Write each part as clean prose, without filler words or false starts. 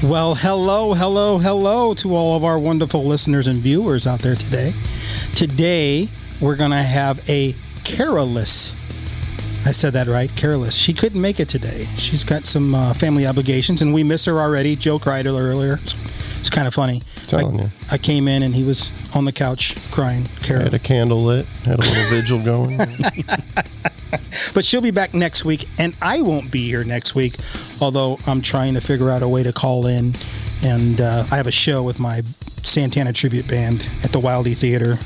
Well, hello to all of our wonderful listeners and viewers out there today. Today, we're going to have a Carolus. I said that right, Carolus. She couldn't make it today. She's got some family obligations, and we miss her already. Joe cried earlier. It's kind of funny. I came in, and he was on the couch crying. Carol. Had a candle lit, had a little vigil going. But she'll be back next week, and I won't be here next week, although I'm trying to figure out a way to call in. And I have a show with my Santana tribute band at the Wildy Theater.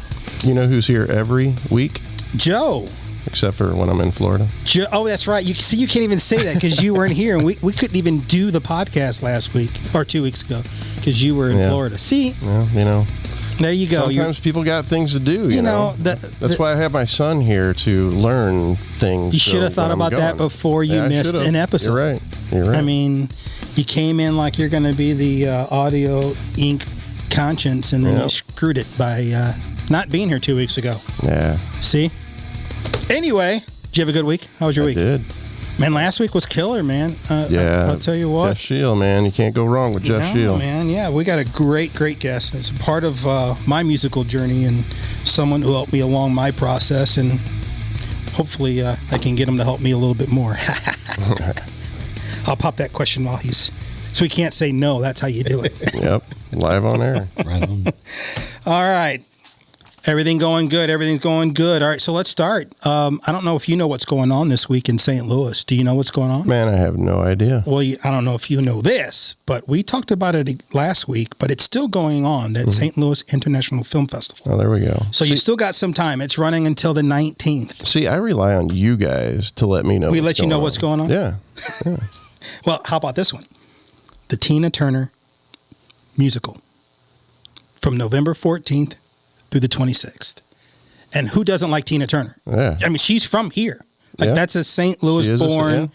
You know who's here every week? Joe. Except for when I'm in Florida. Joe, oh, that's right. You can't even say that because you weren't here, and we couldn't even do the podcast last week or 2 weeks ago because you were in Florida. See? Well, you know. There you go. Sometimes people got things to do, you know. That's why I have my son here to learn things. You should have thought about that before you missed an episode. You're right. I mean, you came in like you're going to be the Audio Inc. conscience, and then you screwed it by not being here 2 weeks ago. Yeah. See? Anyway, did you have a good week? How was your week? I did. Man, last week was killer, man. I'll tell you what. Jeff Shield, man. You can't go wrong with Jeff Shield. Man, yeah. We got a great guest. It's a part of my musical journey and someone who helped me along my process, and hopefully I can get him to help me a little bit more. I'll pop that question while so he can't say no. That's how you do it. Yep. Live on air. Right on. All right. Everything's going good. All right, so let's start. I don't know if you know what's going on this week in St. Louis. Do you know what's going on? Man, I have no idea. Well, I don't know if you know this, but we talked about it last week, but it's still going on, that St. Louis International Film Festival. Oh, there we go. So you still got some time. It's running until the 19th. See, I rely on you guys to let me know. We let you know what's going on? Yeah. Well, how about this one? The Tina Turner musical from November 14th through the 26th. And who doesn't like Tina Turner? Yeah. I mean, she's from here. That's a St. Louis born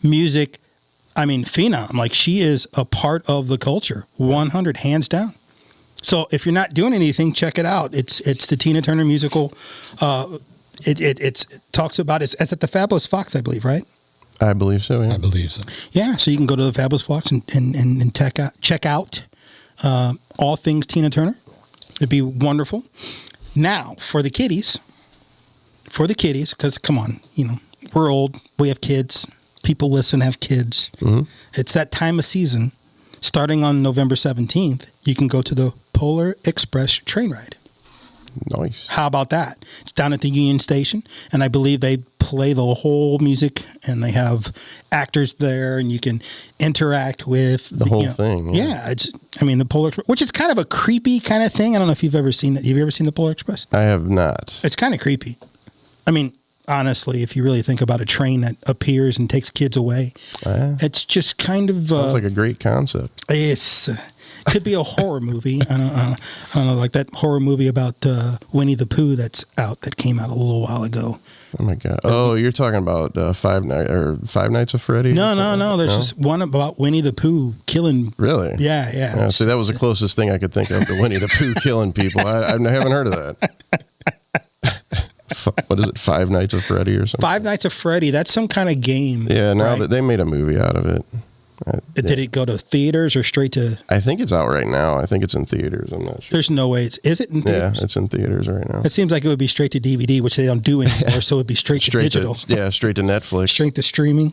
music, phenom. Like, she is a part of the culture, 100, hands down. So if you're not doing anything, check it out. It's the Tina Turner musical. It talks about, it's at the Fabulous Fox, I believe, right? I believe so, yeah. I believe so. Yeah, so you can go to the Fabulous Fox and check out all things Tina Turner. It'd be wonderful. Now, for the kiddies, because come on, we're old, we have kids, people listen, have kids. Mm-hmm. It's that time of season. Starting on November 17th, you can go to the Polar Express train ride. Nice. How about that? It's down at the Union Station, and I believe they play the whole music, and they have actors there, and you can interact with the whole thing. Yeah, the Polar Express, which is kind of a creepy kind of thing. I don't know if you've ever seen that. Have you ever seen the Polar Express? I have not. It's kind of creepy. Honestly, if you really think about a train that appears and takes kids away, it's just kind of sounds like a great concept. It could be a horror movie. I don't know, like that horror movie about Winnie the Pooh that came out a little while ago. Oh my God! Oh, you're talking about Five Nights of Freddy? No. There's just one about Winnie the Pooh killing. Really? Yeah. See, that was the closest thing I could think of to Winnie the Pooh killing people. I haven't heard of that. What is it? Five Nights of Freddy or something? Five Nights of Freddy. That's some kind of game. Yeah. Now that they made a movie out of it. Did it go to theaters or straight to? I think it's out right now. I think it's in theaters. I'm not sure. There's no way is it in theaters? Yeah, it's in theaters right now. It seems like it would be straight to DVD, which they don't do anymore. So it would be straight to digital. Straight to Netflix. Straight to streaming.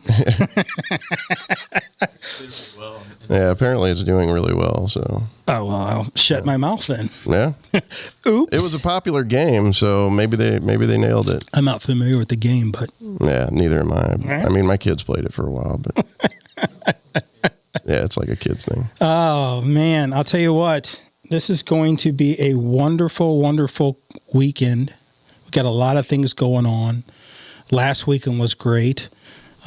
Yeah, apparently it's doing really well. So. Oh well, I'll shut my mouth then. Yeah. Oops. It was a popular game, so maybe they nailed it. I'm not familiar with the game, but yeah, neither am I. My kids played it for a while, but. Yeah, it's like a kid's thing. Oh, man. I'll tell you what. This is going to be a wonderful, wonderful weekend. We've got a lot of things going on. Last weekend was great.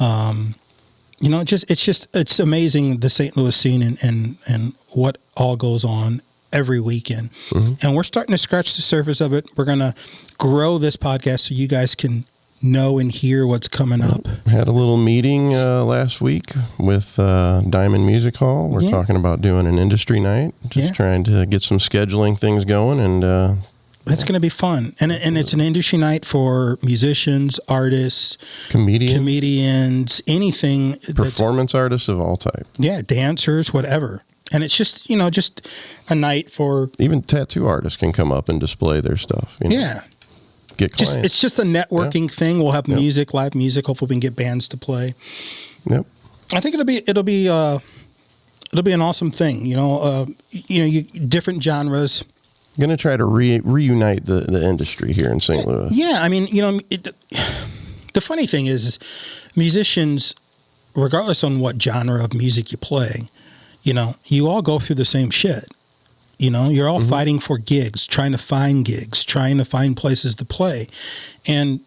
It's amazing, the St. Louis scene and what all goes on every weekend. Mm-hmm. And we're starting to scratch the surface of it. We're going to grow this podcast so you guys can know and hear what's coming up. Had a little meeting last week with Diamond Music Hall. We're talking about doing an industry night, trying to get some scheduling things going, and that's going to be fun. And it's an industry night for musicians, artists, comedians, anything. Performance artists of all type. Yeah, dancers, whatever. And it's just, just a night for... Even tattoo artists can come up and display their stuff. Yeah. Get clients. It's just a networking thing. We'll have music, live music. Hopefully we can get bands to play. Yep. I think it'll be an awesome thing. Different genres. I'm going to try to reunite the industry here in St. Louis. Yeah. I mean, the funny thing is musicians, regardless on what genre of music you play, you all go through the same shit. You're all fighting for gigs, trying to find gigs, trying to find places to play. And,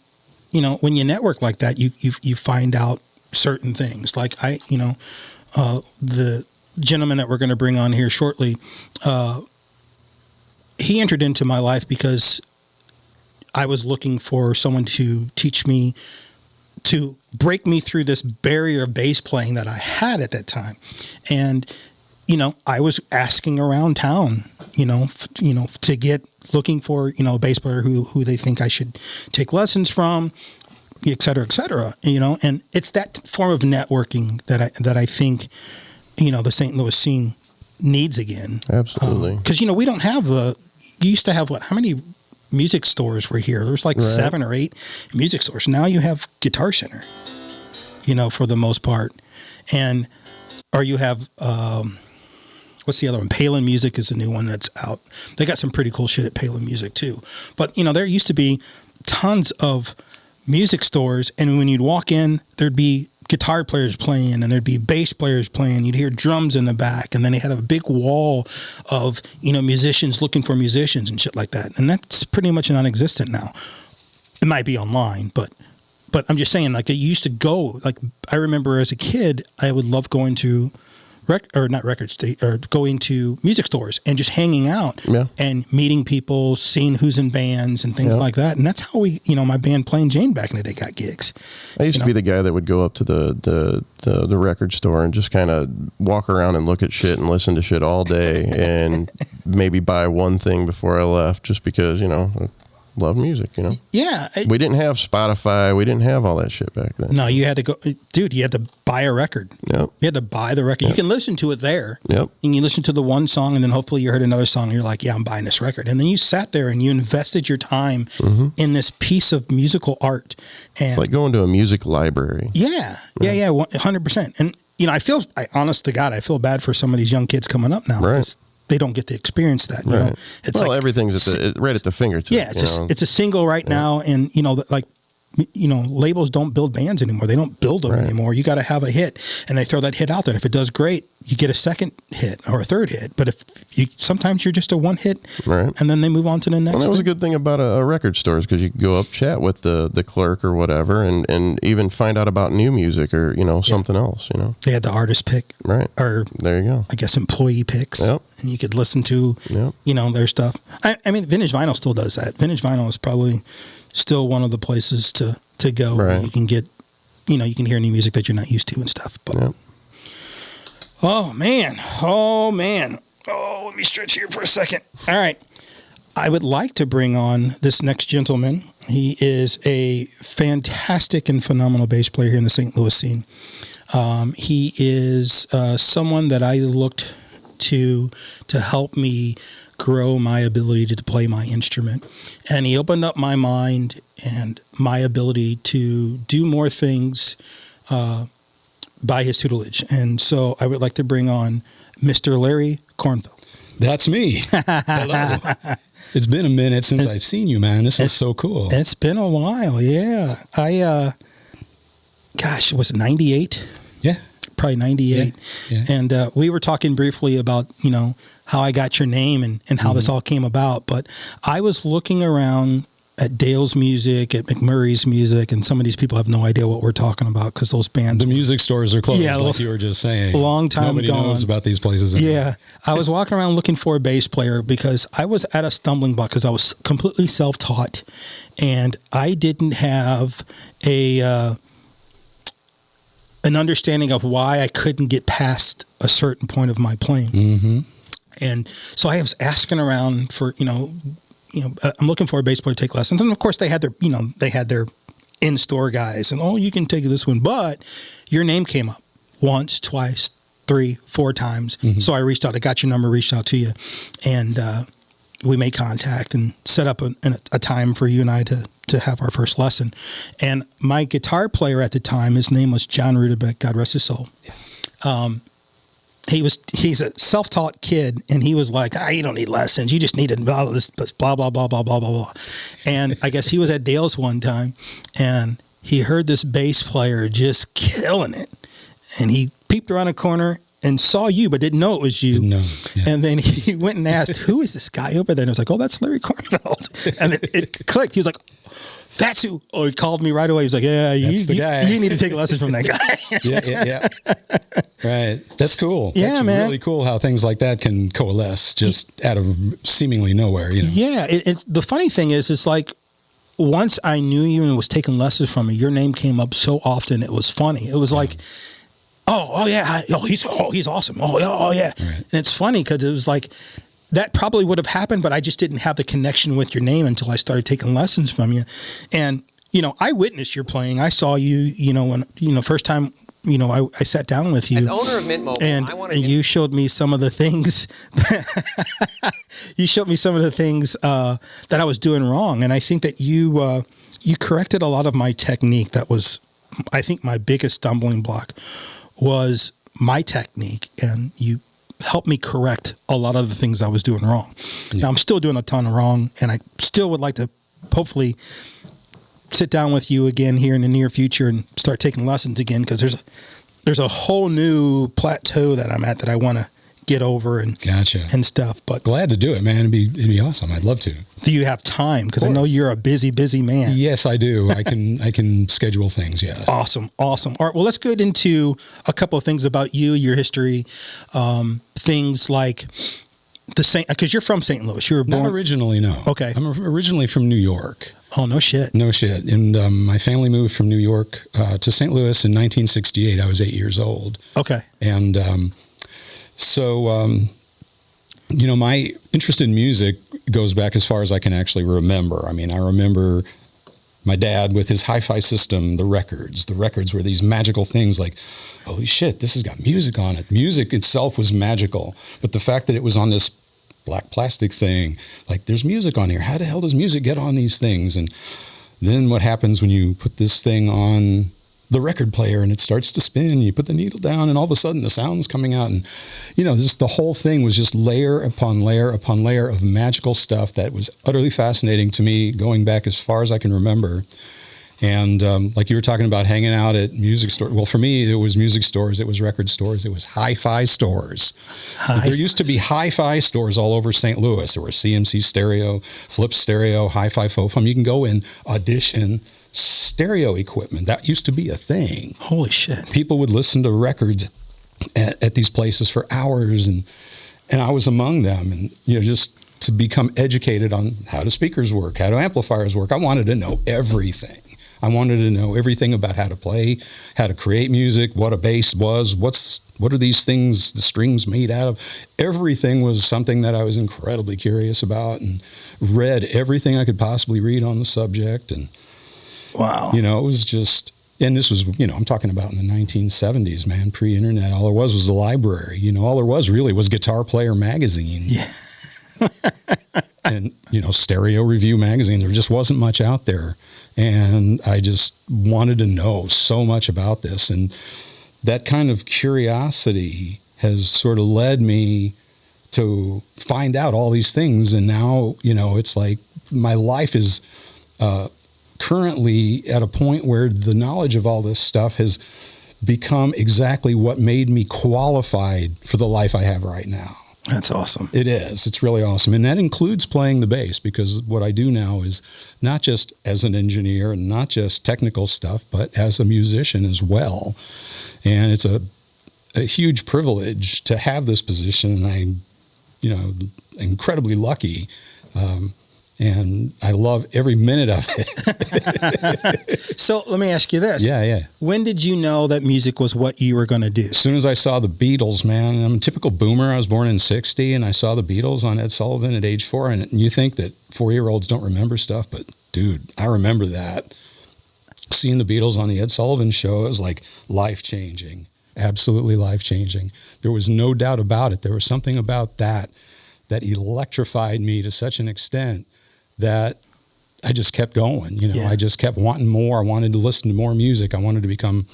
when you network like that, you find out certain things. Like the gentleman that we're going to bring on here shortly, he entered into my life because I was looking for someone to teach me, to break me through this barrier of bass playing that I had at that time. And, I was asking around town, looking for, a bass player who they think I should take lessons from, et cetera, and it's that form of networking that I think, the St. Louis scene needs again. Absolutely. Because, we don't have you used to have how many music stores were here? There was like 7 or 8 music stores. Now you have Guitar Center, for the most part. Or you have, what's the other one? Palin Music is the new one that's out. They got some pretty cool shit at Palin Music too. But, there used to be tons of music stores, and when you'd walk in, there'd be guitar players playing, and there'd be bass players playing. You'd hear drums in the back, and then they had a big wall of, musicians looking for musicians and shit like that. And that's pretty much non-existent now. It might be online, but I'm just saying, like, it used to go, like, I remember as a kid, I would love going to going to music stores and just hanging out and meeting people, seeing who's in bands and things like that. And that's how we, my band Plain Jane back in the day got gigs. I used to be the guy that would go up to the record store and just kind of walk around and look at shit and listen to shit all day and maybe buy one thing before I left just because, I love music, Yeah. We didn't have Spotify. We didn't have all that shit back then. No, you had to go, dude, you had to buy a record. Yep. You had to buy the record. Yep. You can listen to it there. Yep. And you listen to the one song, and then hopefully you heard another song and you're like, yeah, I'm buying this record. And then you sat there and you invested your time in this piece of musical art. And it's like going to a music library. Yeah. 100%. And, honest to God, I feel bad for some of these young kids coming up now. Right. They don't get to experience that. Right. It's like everything's right at the fingertips. Yeah, it's a single right now, and labels don't build bands anymore. They don't build them anymore. You got to have a hit, and they throw that hit out there. If it does great, you get a second hit or a third hit. But sometimes you're just a one hit, and then they move on to the next. And that was a good thing about a record store, is because you could go up, chat with the clerk or whatever, and even find out about new music or something else. They had the artist pick, or there you go. I guess employee picks, and you could listen to their stuff. I mean, Vintage Vinyl still does that. Vintage Vinyl is probably still one of the places to go where you can get, you can hear new music that you're not used to and stuff. But oh man, let me stretch here for a second. All right, I would like to bring on this next gentleman. He is a fantastic and phenomenal bass player here in the St. Louis scene. He is someone that I looked to help me grow my ability to play my instrument. And he opened up my mind and my ability to do more things by his tutelage. And so I would like to bring on Mr. Larry Kornfeld. That's me. Hello. It's been a minute since I've seen you, man. This is so cool. It's been a while, yeah. Was it 98? Yeah. Probably 98. Yeah. And we were talking briefly about, how I got your name and how this all came about. But I was looking around at Dale's music, at McMurray's music, and some of these people have no idea what we're talking about because those bands... The music stores are closed, like you were just saying. Long time Nobody gone. knows about these places anymore. Yeah. I was walking around looking for a bass player because I was at a stumbling block because I was completely self-taught, and I didn't have an understanding of why I couldn't get past a certain point of my playing. Mm-hmm. And so I was asking around for, I'm looking for a bass player to take lessons. And of course they had their in-store guys and, you can take this one. But your name came up once, twice, 3, 4 times. So I reached out. I got your number, reached out to you, and we made contact and set up a time for you and I to have our first lesson. And my guitar player at the time, his name was John Rudebeck, God rest his soul. He's a self-taught kid, and he was like, you don't need lessons. You just need to blah, blah, blah, blah, blah, blah, blah. And I guess he was at Dale's one time, and he heard this bass player just killing it. And he peeped around a corner and saw you, but didn't know it was you. No, yeah. And then he went and asked, who is this guy over there? And I was like, oh, that's Larry Kornfeld. And it clicked. He was like, that's who. Oh, he called me right away. He was like, yeah, you need to take lessons from that guy. yeah. Right. That's cool. Yeah, That's man. really cool how things like that can coalesce just out of seemingly nowhere, you know? Yeah. The funny thing is, it's like, once I knew you and was taking lessons from you, your name came up so often. It was funny. It was like, he's awesome. Oh yeah. Right. And it's funny because it was like, that probably would have happened, but I just didn't have the connection with your name until I started taking lessons from you. And, I witnessed your playing. I saw you, when, first time, I sat down with you. As owner of Mint Mobile, and you showed me some of the things, that I was doing wrong. And I think that you corrected a lot of my technique. That was, I think, my biggest stumbling block was my technique. And you helped me correct a lot of the things I was doing wrong. Yeah. Now I'm still doing a ton of wrong, and I still would like to hopefully sit down with you again here in the near future and start taking lessons again, because there's a whole new plateau that I'm at that I want to get over and and stuff. But glad to do it, man. It'd be awesome. I'd love to. Do you have time? Because I know you're a busy man. Yes, I do. I can schedule things. Yeah. Awesome. All right. Well, let's get into a couple of things about you, your history, things like because you're from St. Louis. You were born not originally, no. Okay. I'm originally from New York. Oh, no shit. No shit. And my family moved from New York to St. Louis in 1968. I was 8 years old. Okay. And my interest in music goes back as far as I can actually remember. I mean, I remember my dad with his hi-fi system, the records. The records were these magical things like, holy shit, this has got music on it. Music itself was magical. But the fact that it was on this black plastic thing, like, there's music on here. How the hell does music get on these things? And then what happens when you put this thing on the record player and it starts to spin, you put the needle down and all of a sudden the sound's coming out, and just the whole thing was just layer upon layer upon layer of magical stuff that was utterly fascinating to me going back as far as I can remember. And like you were talking about hanging out at music stores. Well, for me, it was music stores, it was record stores, it was hi-fi stores. There used to be hi-fi stores all over St. Louis. There were CMC Stereo, Flip Stereo, Hi-Fi Fofum. You can go and audition stereo equipment. That used to be a thing. Holy shit. People would listen to records at these places for hours, and I was among them. And just to become educated on how do speakers work, how do amplifiers work. I wanted to know everything. I wanted to know everything about how to play, how to create music, what a bass was, what are these things, the strings made out of. Everything was something that I was incredibly curious about, and read everything I could possibly read on the subject. And wow. It was just, and this was, I'm talking about in the 1970s, man, pre-internet. All there was the library. All there was really was Guitar Player magazine. Yeah. And, Stereo Review magazine. There just wasn't much out there. And I just wanted to know so much about this. And that kind of curiosity has sort of led me to find out all these things. And now, it's like my life is currently at a point where the knowledge of all this stuff has become exactly what made me qualified for the life I have right now. That's awesome. It is. It's really awesome. And that includes playing the bass, because what I do now is not just as an engineer and not just technical stuff, but as a musician as well. And it's a huge privilege to have this position. And I'm, incredibly lucky. And I love every minute of it. So let me ask you this. Yeah. When did you know that music was what you were going to do? As soon as I saw the Beatles, man. I'm a typical boomer. I was born in 1960, and I saw the Beatles on Ed Sullivan at age 4. And you think that 4-year-olds don't remember stuff, but dude, I remember that. Seeing the Beatles on the Ed Sullivan show, it was like life-changing. absolutely life-changing. There was no doubt about it. There was something about that electrified me to such an extent that I just kept going. I just kept wanting more. I wanted to listen to more music. I wanted to become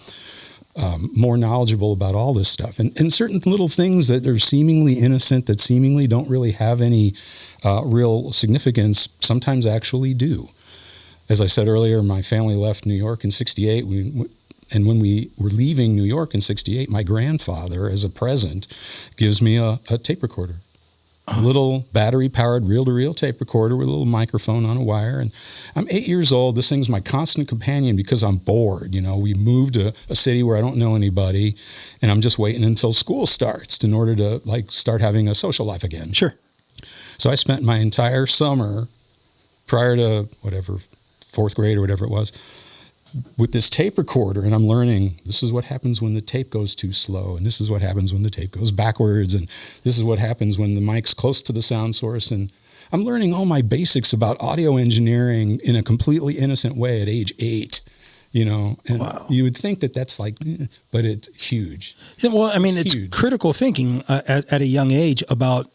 more knowledgeable about all this stuff. And certain little things that are seemingly innocent, that seemingly don't really have any real significance, sometimes actually do. As I said earlier, my family left New York in 68. And when we were leaving New York in 68, my grandfather, as a present, gives me a tape recorder. A little battery-powered reel-to-reel tape recorder with a little microphone on a wire. And I'm 8 years old. This thing's my constant companion because I'm bored. We moved to a city where I don't know anybody, and I'm just waiting until school starts in order to start having a social life again. Sure. So I spent my entire summer prior to fourth grade or whatever it was, with this tape recorder, and I'm learning this is what happens when the tape goes too slow, and this is what happens when the tape goes backwards, and this is what happens when the mic's close to the sound source. And I'm learning all my basics about audio engineering in a completely innocent way at age 8. And wow. You would think that that's but it's huge. Yeah, well, I mean, it's huge. Critical thinking at a young age about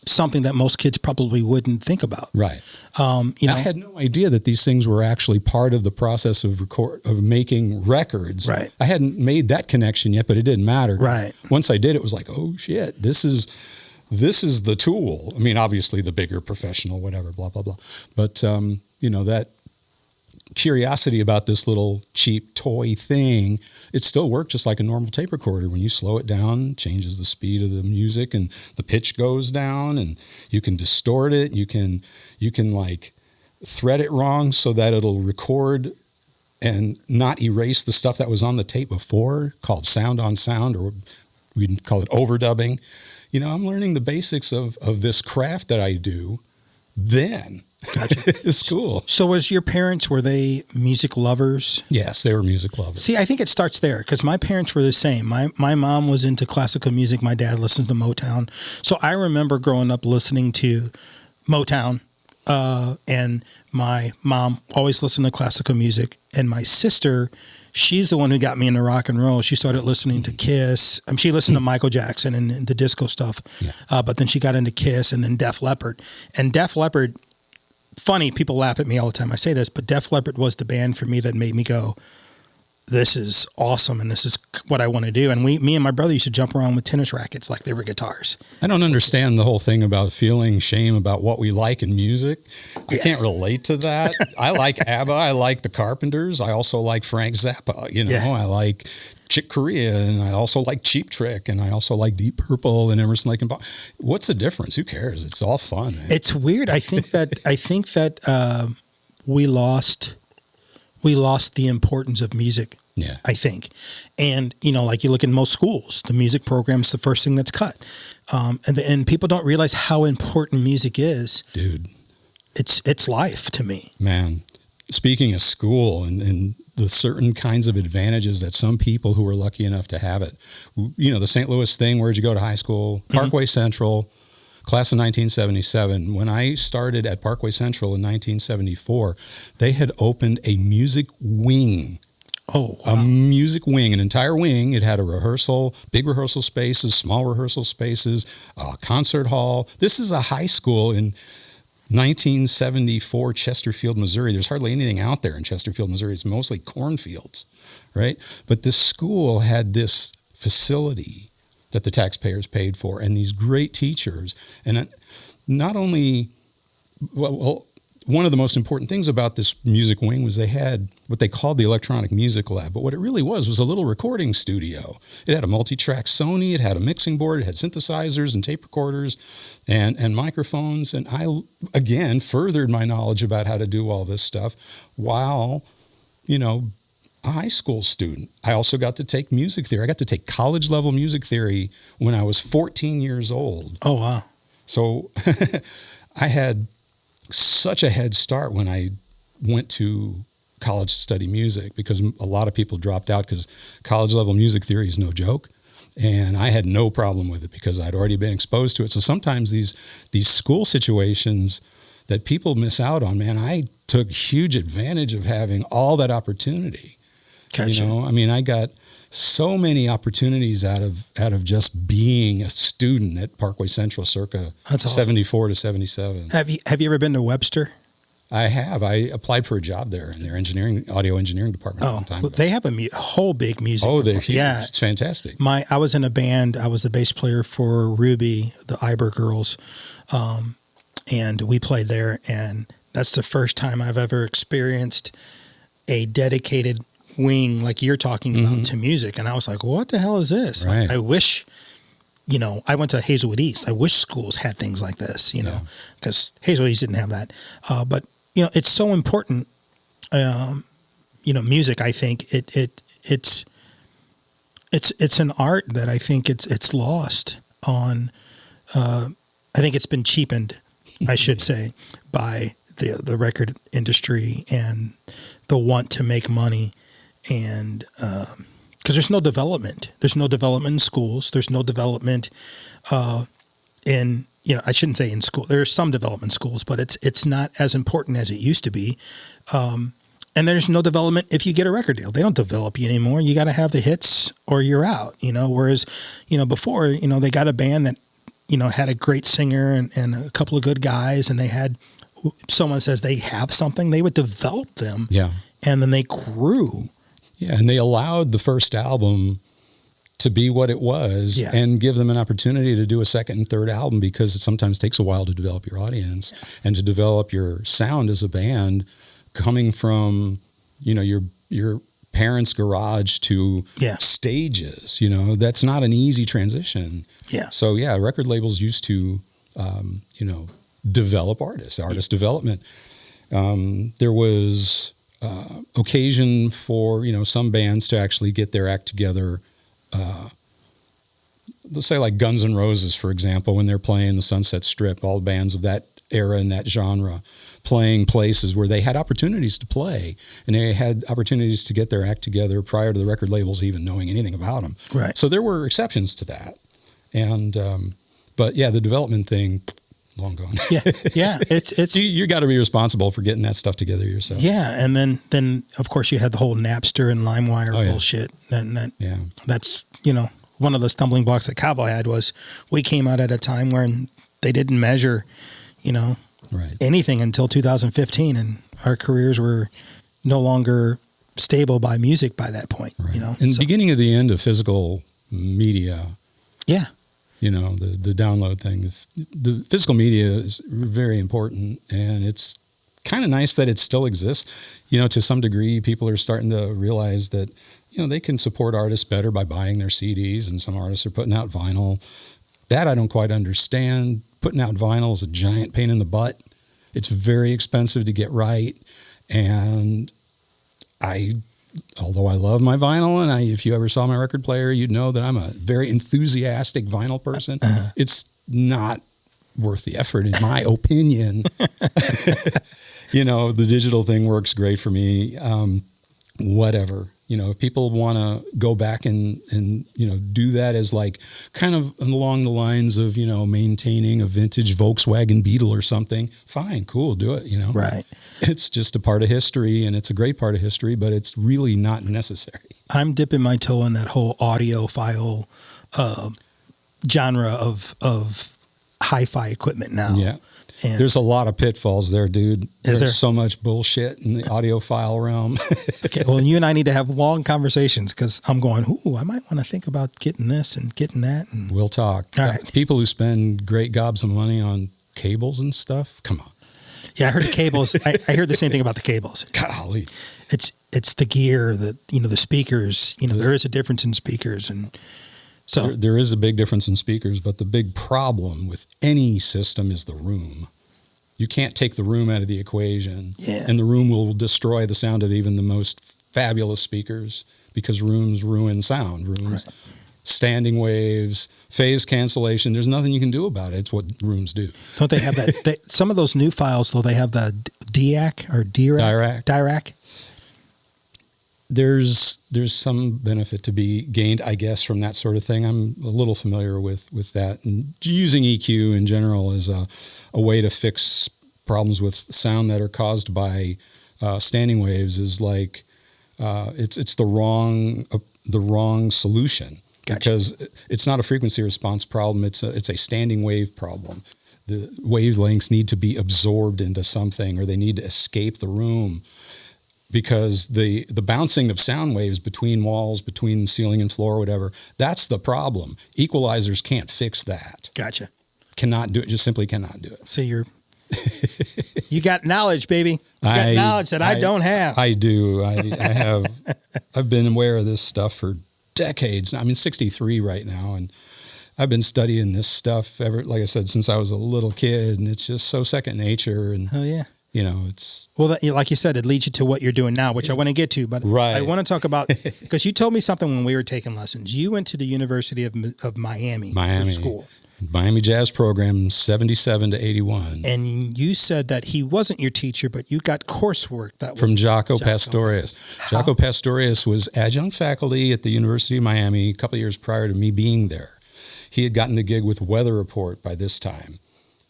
something that most kids probably wouldn't think about. Right. I had no idea that these things were actually part of the process of making records. Right. I hadn't made that connection yet, but it didn't matter. Right. Once I did, it was like, oh shit, this is the tool. I mean, obviously the bigger professional, whatever, blah, blah, blah. But, that curiosity about this little cheap toy thing, it still worked just like a normal tape recorder. When you slow it down, it changes the speed of the music and the pitch goes down, and you can distort it. You can thread it wrong so that it'll record and not erase the stuff that was on the tape before, called sound on sound, or we'd call it overdubbing. I'm learning the basics of this craft that I do then. Gotcha. It's cool. So were they music lovers? Yes, they were music lovers. See, I think it starts there because my parents were the same. My mom was into classical music. My dad listened to Motown. So I remember growing up listening to Motown, and my mom always listened to classical music. And my sister, she's the one who got me into rock and roll. She started listening to Kiss. She listened to Michael Jackson and the disco stuff. Yeah. But then she got into Kiss and then Def Leppard. And Def Leppard, funny, people laugh at me all the time I say this, but Def Leppard was the band for me that made me go, this is awesome, and this is what I want to do. And me and my brother used to jump around with tennis rackets like they were guitars. I don't understand the whole thing about feeling shame about what we like in music. I can't relate to that. I like ABBA. I like the Carpenters. I also like Frank Zappa. I like Chick Corea, and I also like Cheap Trick, and I also like Deep Purple and Emerson, Lake and Palmer. What's the difference? Who cares? It's all fun, man. It's weird. I think that we lost the importance of music. Yeah. I think. And, like you look in most schools, the music program's the first thing that's cut. And people don't realize how important music is. Dude. It's life to me. Man, speaking of school and the certain kinds of advantages that some people who were lucky enough to have it, the St. Louis thing, where'd you go to high school? Parkway Central, class of 1977. When I started at Parkway Central in 1974, they had opened a music wing. Oh, wow. A music wing, an entire wing. It had a rehearsal, big rehearsal spaces, small rehearsal spaces, a concert hall. This is a high school in 1974 Chesterfield, Missouri. There's hardly anything out there in Chesterfield, Missouri. It's mostly cornfields, right? But this school had this facility that the taxpayers paid for, and these great teachers. And not only, one of the most important things about this music wing was they had what they called the electronic music lab, but what it really was a little recording studio. It had a multi-track Sony, it had a mixing board, it had synthesizers and tape recorders and microphones. And I, again, furthered my knowledge about how to do all this stuff while, a high school student. I also got to take music theory. I got to take college level music theory when I was 14 years old. Oh, wow. So I had such a head start when I went to college to study music, because a lot of people dropped out because college level music theory is no joke. And I had no problem with it because I'd already been exposed to it. So sometimes these school situations that people miss out on, man, I took huge advantage of having all that opportunity. Gotcha. I got so many opportunities out of just being a student at Parkway Central circa That's awesome. 74 to 77. Have you ever been to Webster? I have. I applied for a job there in their audio engineering department a long time ago. They have a whole big music. Oh, they're department. huge. Yeah. It's fantastic. I was in a band. I was the bass player for Ruby, the Iber Girls, and we played there. And that's the first time I've ever experienced a dedicated wing like you're talking about to music. And I was like, what the hell is this? Right. Like, I wish, I went to Hazelwood East. I wish schools had things like this, because Hazelwood East didn't have that. But it's so important. Music. I think it's an art that I think it's lost on. I think it's been cheapened, I should say, by the record industry and the want to make money, and because there's no development. There's no development in schools. There's no development in. I shouldn't say in school. There's some development schools, but it's not as important as it used to be. And there's no development if you get a record deal. They don't develop you anymore. You got to have the hits or you're out. Whereas before they got a band that had a great singer and a couple of good guys, and they had someone says they have something, they would develop them. Yeah, and then they grew. Yeah, and they allowed the first album to be what it was, and give them an opportunity to do a second and third album, because it sometimes takes a while to develop your audience and to develop your sound as a band, coming from your parents' garage to stages. That's not an easy transition. Yeah. So record labels used to develop artist development. There was occasion for some bands to actually get their act together. Let's say like Guns N' Roses, for example, when they're playing the Sunset Strip, all bands of that era and that genre playing places where they had opportunities to play, and they had opportunities to get their act together prior to the record labels even knowing anything about them. Right. So there were exceptions to that. And, but the development thing, long gone. Yeah. It's you got to be responsible for getting that stuff together yourself. Yeah. And then of course you had the whole Napster and LimeWire bullshit. And that's, one of the stumbling blocks that Cabo had was we came out at a time when they didn't measure, anything until 2015, and our careers were no longer stable by music by that point, And the beginning of the end of physical media. Yeah. The download thing. The physical media is very important, and it's kind of nice that it still exists. To some degree, people are starting to realize that, they can support artists better by buying their CDs, and some artists are putting out vinyl. That I don't quite understand. Putting out vinyl is a giant pain in the butt. It's very expensive to get right, and although I love my vinyl, and if you ever saw my record player, you'd know that I'm a very enthusiastic vinyl person. It's not worth the effort, in my opinion. The digital thing works great for me. Whatever. If people want to go back and do that as like kind of along the lines of, maintaining a vintage Volkswagen Beetle or something, fine, cool, do it, Right. It's just a part of history, and it's a great part of history, but it's really not necessary. I'm dipping my toe in that whole audiophile genre of hi-fi equipment now. Yeah. And there's a lot of pitfalls there, dude. There's so much bullshit in the audiophile realm. Okay, well, you and I need to have long conversations, because I'm going, I might want to think about getting this and getting that. And we'll talk. All right. People who spend great gobs of money on cables and stuff, come on. Yeah, I heard the cables. I heard the same thing about the cables. Golly. It's the gear, the speakers. There is a difference in speakers, and so there is a big difference in speakers, but the big problem with any system is the room. You can't take the room out of the equation, and the room will destroy the sound of even the most fabulous speakers, because rooms ruin sound. Rooms, standing waves, phase cancellation. There's nothing you can do about it. It's what rooms do. Don't they have that? Some of those new files, though, they have the DAC or Dirac. There's some benefit to be gained, I guess, from that sort of thing. I'm a little familiar with that, and using EQ in general is a way to fix problems with sound that are caused by standing waves is like it's the wrong the wrong solution. Gotcha. Because it's not a frequency response problem. It's a standing wave problem. The wavelengths need to be absorbed into something, or they need to escape the room, because the bouncing of sound waves between walls, between ceiling and floor, whatever, that's the problem. Equalizers can't fix that. Gotcha. Cannot do it. Just simply cannot do it. So you got knowledge, baby. You got knowledge that I don't have. I do. I have. I've been aware of this stuff for decades. I'm 63 right now, and I've been studying this stuff like I said, since I was a little kid, and it's just so second nature. And oh yeah, it's well, like you said, it leads you to what you're doing now, which I want to get to. But right. I want to talk about, because you told me something when we were taking lessons. You went to the University of Miami for school. Miami Jazz program, 77 to 81. And you said that he wasn't your teacher, but you got coursework that was from Jaco Pastorius. Jaco Pastorius was adjunct faculty at the University of Miami a couple of years prior to me being there. He had gotten the gig with Weather Report by this time.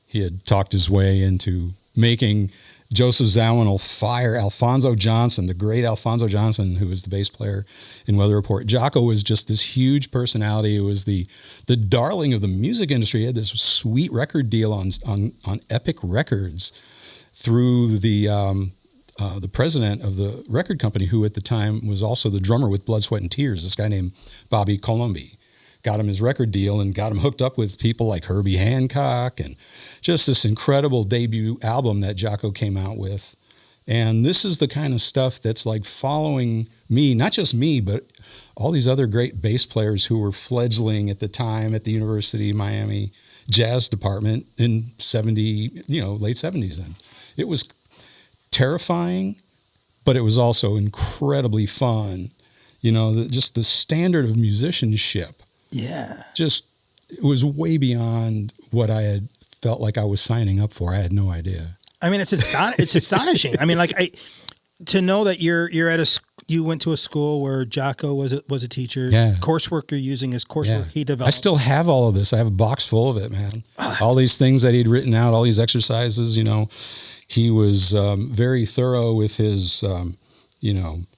He had talked his way into making Joseph Zawinul fire Alfonso Johnson, the great Alfonso Johnson, who was the bass player in Weather Report. Jaco was just this huge personality. It was the darling of the music industry. He had this sweet record deal on Epic Records through the president of the record company, who at the time was also the drummer with Blood, Sweat, and Tears, this guy named Bobby Colombi. Got him his record deal and got him hooked up with people like Herbie Hancock, and just this incredible debut album that Jaco came out with. And this is the kind of stuff that's like following me, not just me, but all these other great bass players who were fledgling at the time at the University of Miami Jazz Department in late 70s then. It was terrifying, but it was also incredibly fun. Just the standard of musicianship. Yeah. It was way beyond what I had felt like I was signing up for. I had no idea. I mean, it's astonishing. I mean, to know that you're at you went to a school where Jaco was a teacher. Yeah. Coursework you're using is coursework he developed. I still have all of this. I have a box full of it, man. All these things that he'd written out, all these exercises, he was very thorough with his,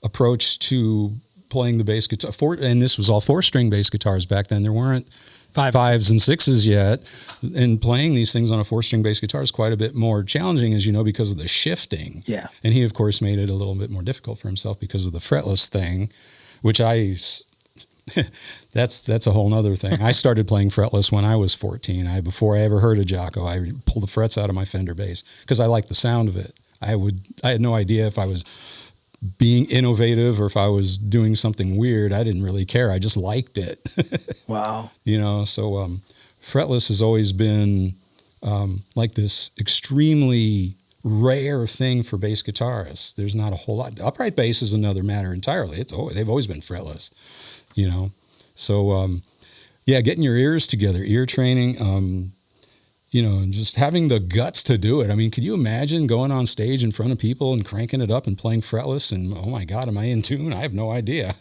approach to playing the bass guitar, and this was all 4-string bass guitars back then. There weren't fives and sixes yet, and playing these things on a 4-string bass guitar is quite a bit more challenging, as you know, because of the shifting. Yeah, and he of course made it a little bit more difficult for himself because of the fretless thing, which that's a whole nother thing. I started playing fretless when I was 14. Before I ever heard of Jaco, I pulled the frets out of my Fender bass because I liked the sound of it. I had no idea if I was being innovative or if I was doing something weird. I didn't really care. I just liked it. Wow. So fretless has always been like this extremely rare thing for bass guitarists. There's not a whole lot. Upright bass is another matter entirely. They've always been fretless, So, getting your ears together, ear training, and just having the guts to do it. I mean, could you imagine going on stage in front of people and cranking it up and playing fretless? And oh my God, am I in tune? I have no idea.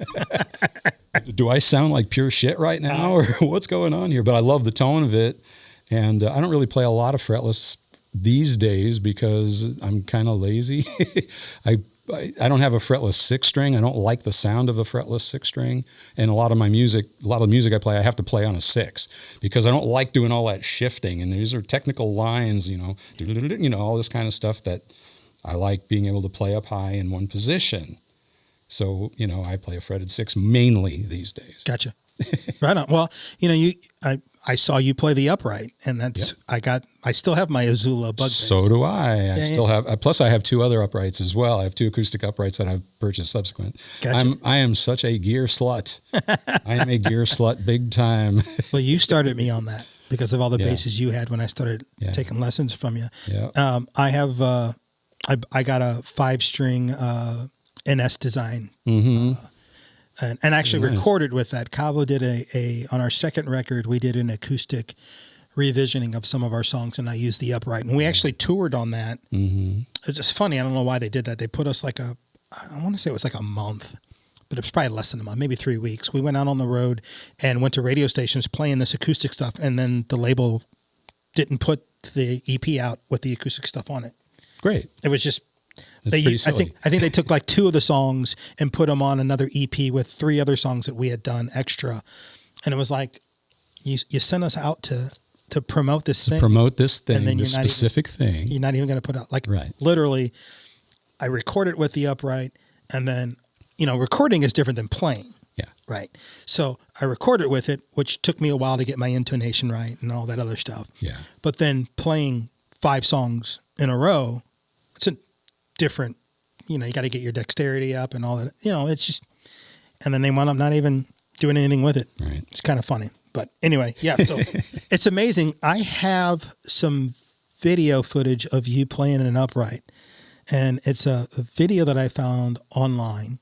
Do I sound like pure shit right now, or what's going on here? But I love the tone of it. And I don't really play a lot of fretless these days because I'm kind of lazy. I don't have a fretless 6-string. I don't like the sound of a fretless 6-string. And a lot of the music I play, I have to play on a 6 because I don't like doing all that shifting. And these are technical lines, all this kind of stuff that I like being able to play up high in one position. So, I play a fretted 6 mainly these days. Gotcha. Right on. Well, I saw you play the upright, and that's I still have my Azula bug bass. So do I. I still have. Plus, I have 2 other uprights as well. I have 2 acoustic uprights that I've purchased subsequent. Gotcha. I am such a gear slut. I am a gear slut big time. Well, you started me on that because of all the basses you had when I started taking lessons from you. Yeah. I have I got a 5-string NS design. Mm-hmm. And actually recorded with that. Cabo did on our second record, we did an acoustic revisioning of some of our songs, and I used the upright. And we actually toured on that. Mm-hmm. It's just funny. I don't know why they did that. They put us I want to say it was like a month, but it was probably less than a month, maybe 3 weeks. We went out on the road and went to radio stations playing this acoustic stuff, and then the label didn't put the EP out with the acoustic stuff on it. Great. It was just It's pretty silly. I think they took like 2 of the songs and put them on another EP with 3 other songs that we had done extra, and it was like you sent us out to promote this thing, and then this specific thing. You're not even going to put out literally. I record it with the upright, and then recording is different than playing. Yeah. Right. So I recorded with it, which took me a while to get my intonation right and all that other stuff. Yeah. But then playing 5 songs in a row, it's a different, you got to get your dexterity up and all that. It's just, and then they wound up not even doing anything with it. Right. It's kind of funny. But anyway, yeah. So it's amazing. I have some video footage of you playing an upright, and it's a video that I found online.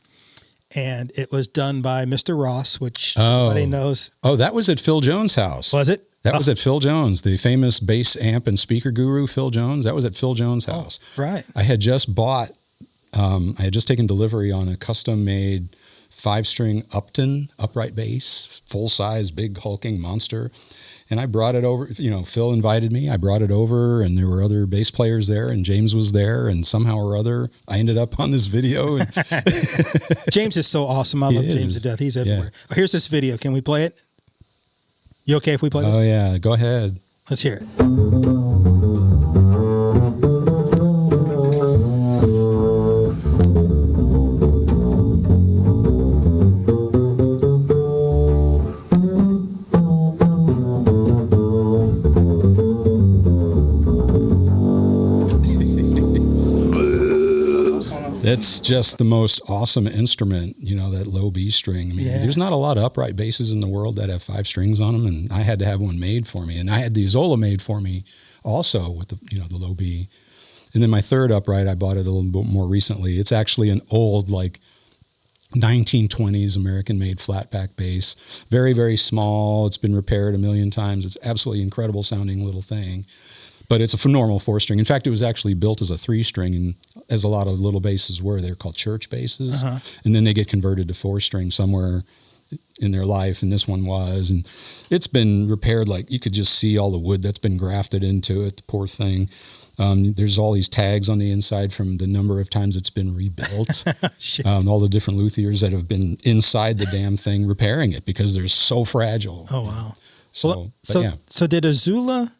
And it was done by Mr. Ross, which nobody knows. Oh, that was at Phil Jones' house. Was it? That was at Phil Jones, the famous bass amp and speaker guru, Phil Jones. That was at Phil Jones' house. Right. I had just taken delivery on a custom-made 5-string Upton upright bass, full-size, big, hulking monster. And I brought it over, Phil invited me. I brought it over, and there were other bass players there, and James was there, and somehow or other, I ended up on this video. James is so awesome. I love James to death. He's everywhere. Yeah. Oh, here's this video. Can we play it? You okay if we play this? Oh, yeah. Go ahead. Let's hear it. It's just the most awesome instrument, that low B string. I mean, There's not a lot of upright basses in the world that have 5 strings on them, and I had to have one made for me. And I had the Isola made for me also with the low B. And then my third upright, I bought it a little bit more recently. It's actually an old, 1920s American-made flat-back bass. Very, very small. It's been repaired a million times. It's absolutely incredible sounding little thing. But it's a normal 4-string. In fact, it was actually built as a 3-string, and as a lot of little basses were. They're called church basses. Uh-huh. And then they get converted to 4-string somewhere in their life, and this one was. And it's been repaired. You could just see all the wood that's been grafted into it, the poor thing. There's all these tags on the inside from the number of times it's been rebuilt. All the different luthiers that have been inside the damn thing repairing it because they're so fragile. Oh, wow. So did Azula...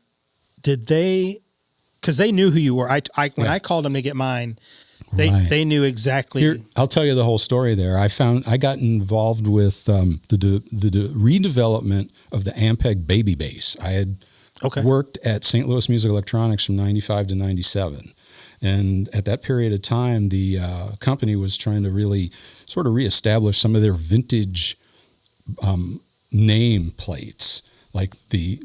Did they? Because they knew who you were. When I called them to get mine, they knew exactly. Here, I'll tell you the whole story. There, I got involved with the redevelopment of the Ampeg baby bass. I had worked at St. Louis Music Electronics from '95 to '97, and at that period of time, the company was trying to really sort of reestablish some of their vintage name plates. Like the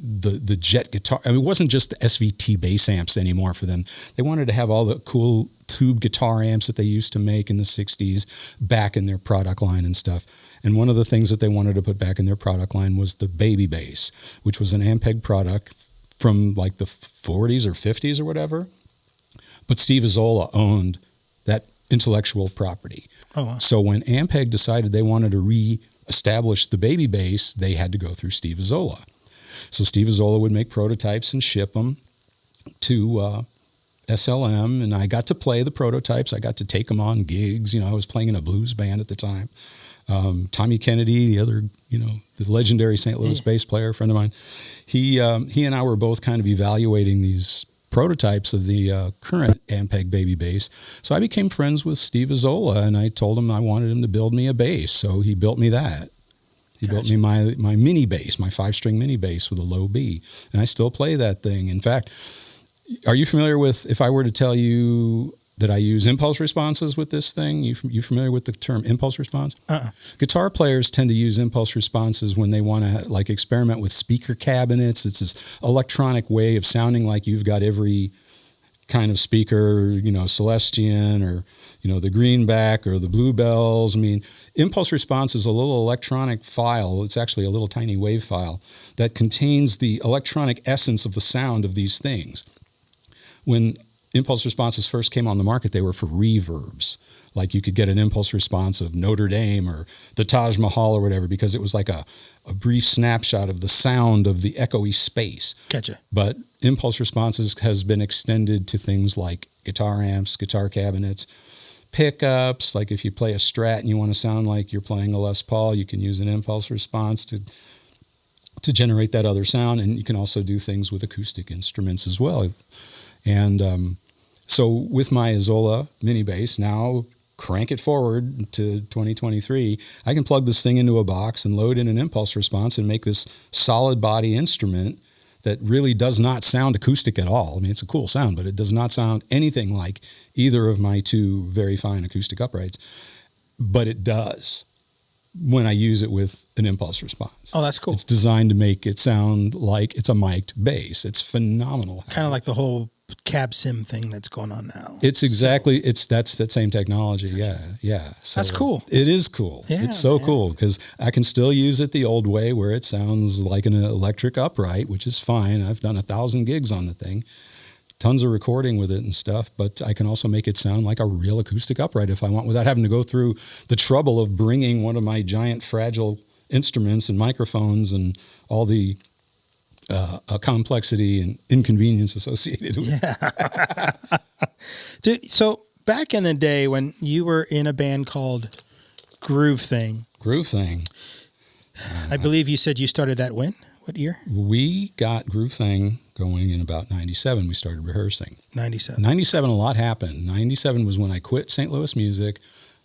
jet guitar. I mean, it wasn't just the SVT bass amps anymore for them. They wanted to have all the cool tube guitar amps that they used to make in the 60s back in their product line and stuff. And one of the things that they wanted to put back in their product line was the baby bass, which was an Ampeg product from the 40s or 50s or whatever. But Steve Isola owned that intellectual property. Oh, wow. So when Ampeg decided they wanted to re-establish the baby bass, they had to go through Steve Isola. So Steve Isola would make prototypes and ship them to SLM, and I got to play the prototypes. I got to take them on gigs. I was playing in a blues band at the time. Tommy Kennedy, the other, the legendary St. Louis bass player, a friend of mine, he and I were both kind of evaluating these prototypes of the current Ampeg baby bass. So I became friends with Steve Isola, and I told him I wanted him to build me a bass. So he built me that. He built me my mini bass, my 5-string mini bass with a low B. And I still play that thing. In fact, are you familiar with, if I were to tell you that I use impulse responses with this thing, you familiar with the term impulse response? Guitar players tend to use impulse responses when they want to experiment with speaker cabinets. It's this electronic way of sounding like you've got every kind of speaker, Celestion or, the Greenback or the Bluebells. I mean, impulse response is a little electronic file. It's actually a little tiny wave file that contains the electronic essence of the sound of these things. When impulse responses first came on the market, they were for reverbs. Like you could get an impulse response of Notre Dame or the Taj Mahal or whatever, because it was like a brief snapshot of the sound of the echoey space. Gotcha. But impulse responses has been extended to things like guitar amps, guitar cabinets, pickups. Like if you play a Strat and you want to sound like you're playing a Les Paul, you can use an impulse response to generate that other sound. And you can also do things with acoustic instruments as well. And so with my Isola mini bass, now crank it forward to 2023, I can plug this thing into a box and load in an impulse response and make this solid body instrument that really does not sound acoustic at all. I mean, it's a cool sound, but it does not sound anything like either of my two very fine acoustic uprights. But it does when I use it with an impulse response. Oh, that's cool. It's designed to make it sound like it's a mic'd bass. It's phenomenal. Kind of like the whole cab sim thing that's going on now. It's exactly, that's that same technology. Yeah. So that's cool. It is cool. Yeah, it's so man. cool because I can still use it the old way where it sounds like an electric upright, which is fine. I've done 1,000 gigs on the thing, tons of recording with it and stuff, but I can also make it sound like a real acoustic upright if I want, without having to go through the trouble of bringing one of my giant fragile instruments and microphones and all the complexity and inconvenience associated with it. Dude, so back in the day when you were in a band called Groove Thing, I believe you said you started that when? What year? We got Groove Thing going in about 97. We started rehearsing. 97. 97, a lot happened. 97 was when I quit St. Louis Music,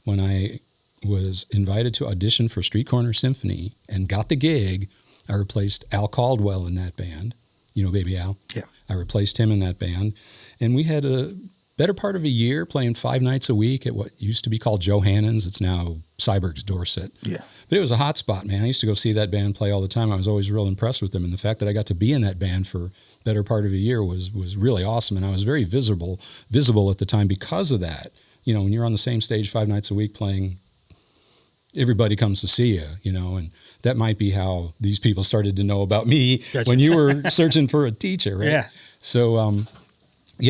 when I was invited to audition for Street Corner Symphony and got the gig. I replaced Al Caldwell in that band. You know Baby Al? Yeah. I replaced him in that band. And we had a better part of a year playing 5 nights a week at what used to be called Johannon's. It's now Cyberg's Dorset. Yeah. But it was a hot spot, man. I used to go see that band play all the time. I was always real impressed with them. And the fact that I got to be in that band for better part of a year was really awesome. And I was very visible at the time because of that. You know, when you're on the same stage 5 nights a week playing, everybody comes to see you, you know, and that might be how these people started to know about me. Gotcha. When you were searching for a teacher, right? Yeah. So,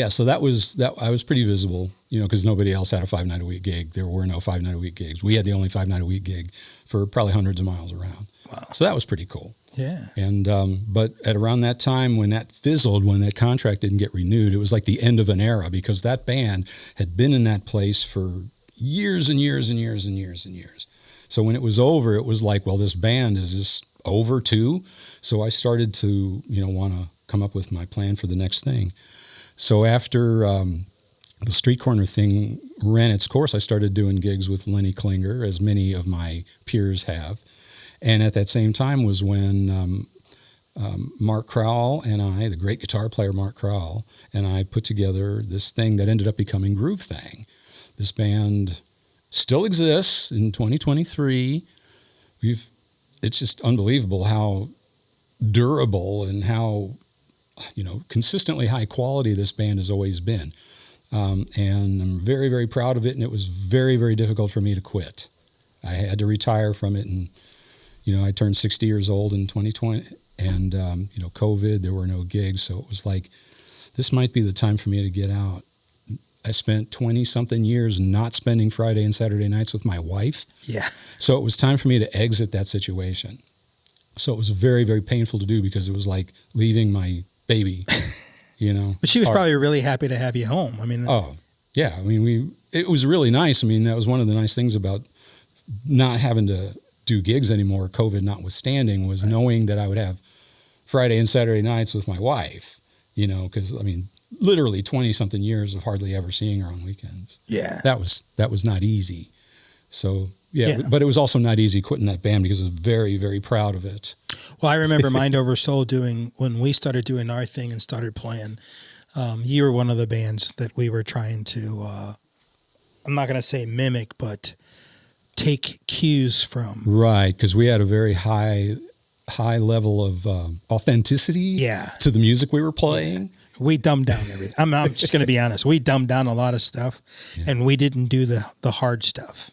so that was I was pretty visible, you know, because nobody else had a 5 night a week gig. There were no 5 night a week gigs. We had the only 5 night a week gig for probably hundreds of miles around. Wow. So that was pretty cool. Yeah. And, but at around that time when that fizzled, when that contract didn't get renewed, it was like the end of an era because that band had been in that place for years and years and years and years and years. So when it was over, it was like, well, this band, is this over too? So I started to, you know, want to come up with my plan for the next thing. So after the Street Corner thing ran its course, I started doing gigs with Lenny Klinger, as many of my peers have. And at that same time was when Mark Crowell and I, the great guitar player Mark Crowell, and I put together this thing that ended up becoming Groove Thing. This band still exists in 2023. It's just unbelievable how durable and how, you know, consistently high quality this band has always been. And I'm very, very proud of it. And it was very, very difficult for me to quit. I had to retire from it. And, you know, I turned 60 years old in 2020 and, you know, COVID, there were no gigs. So it was like, this might be the time for me to get out. I spent 20-something years not spending Friday and Saturday nights with my wife. Yeah. So it was time for me to exit that situation. So it was very, very painful to do because it was like leaving my baby, you know. But she was probably really happy to have you home. I mean, oh, yeah. I mean, it was really nice. I mean, that was one of the nice things about not having to do gigs anymore, COVID notwithstanding, was knowing that I would have Friday and Saturday nights with my wife, you know, because, I mean, literally 20-something years of hardly ever seeing her on weekends. Yeah. That was not easy. So, yeah, but it was also not easy quitting that band because I was very, very proud of it. Well, I remember Mind Over Soul when we started doing our thing and started playing, you were one of the bands that we were trying to, I'm not going to say mimic, but take cues from. Right, because we had a very high level of authenticity to the music we were playing. Yeah. We dumbed down everything. I'm just going to be honest. We dumbed down a lot of stuff, and we didn't do the hard stuff.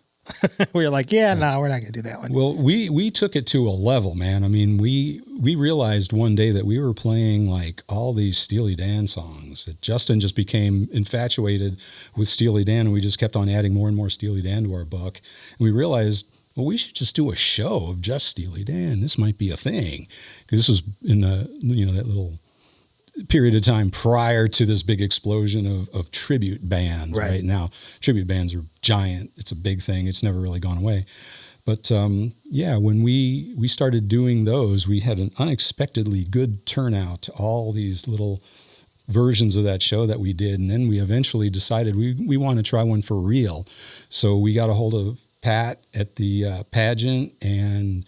We were like, yeah, no, we're not going to do that one. Well, we took it to a level, man. I mean, we realized one day that we were playing like all these Steely Dan songs. That Justin just became infatuated with Steely Dan, and we just kept on adding more and more Steely Dan to our book. And we realized, well, we should just do a show of just Steely Dan. This might be a thing, because this was in the that little period of time prior to this big explosion of tribute bands. Right now, tribute bands are giant. It's a big thing. It's never really gone away. But when we started doing those, we had an unexpectedly good turnout to all these little versions of that show that we did. And then we eventually decided we want to try one for real. So we got a hold of Pat at the pageant, and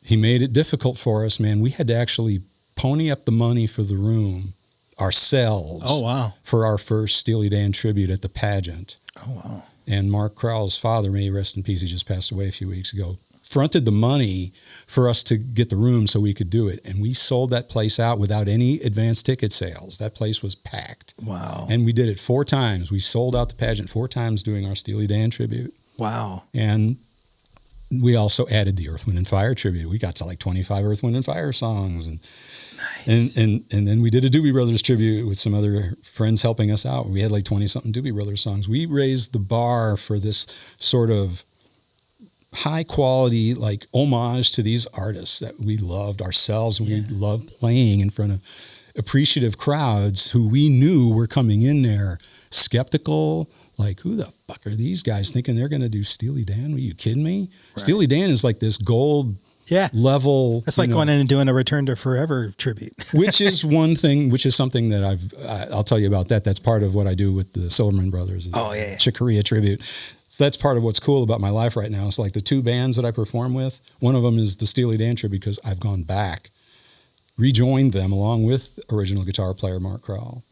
he made it difficult for us, man. We had to actually pony up the money for the room ourselves. Oh, wow. For our first Steely Dan tribute at the pageant. Oh, wow. And Mark Crowell's father, may he rest in peace, he just passed away a few weeks ago, fronted the money for us to get the room so we could do it. And we sold that place out without any advance ticket sales. That place was packed. Wow. And we did it 4 times. We sold out the pageant 4 times doing our Steely Dan tribute. Wow. And we also added the Earth, Wind, and Fire tribute. We got to like 25 Earth, Wind, and Fire songs. And nice. and then we did a Doobie Brothers tribute with some other friends helping us out. We had like 20-something Doobie Brothers songs. We raised the bar for this sort of high quality, like homage to these artists that we loved ourselves. We loved playing in front of appreciative crowds who we knew were coming in there skeptical. Like, who the fuck are these guys thinking they're going to do Steely Dan? Are you kidding me? Right. Steely Dan is like this gold level. It's like going in and doing a Return to Forever tribute. Which is one thing, which is something that I'll tell you about that. That's part of what I do with the Silverman Brothers. Oh, yeah. Chick Corea tribute. So that's part of what's cool about my life right now. It's like the 2 bands that I perform with. One of them is the Steely Dan tribute because I've gone back, rejoined them along with original guitar player Mark Crowell.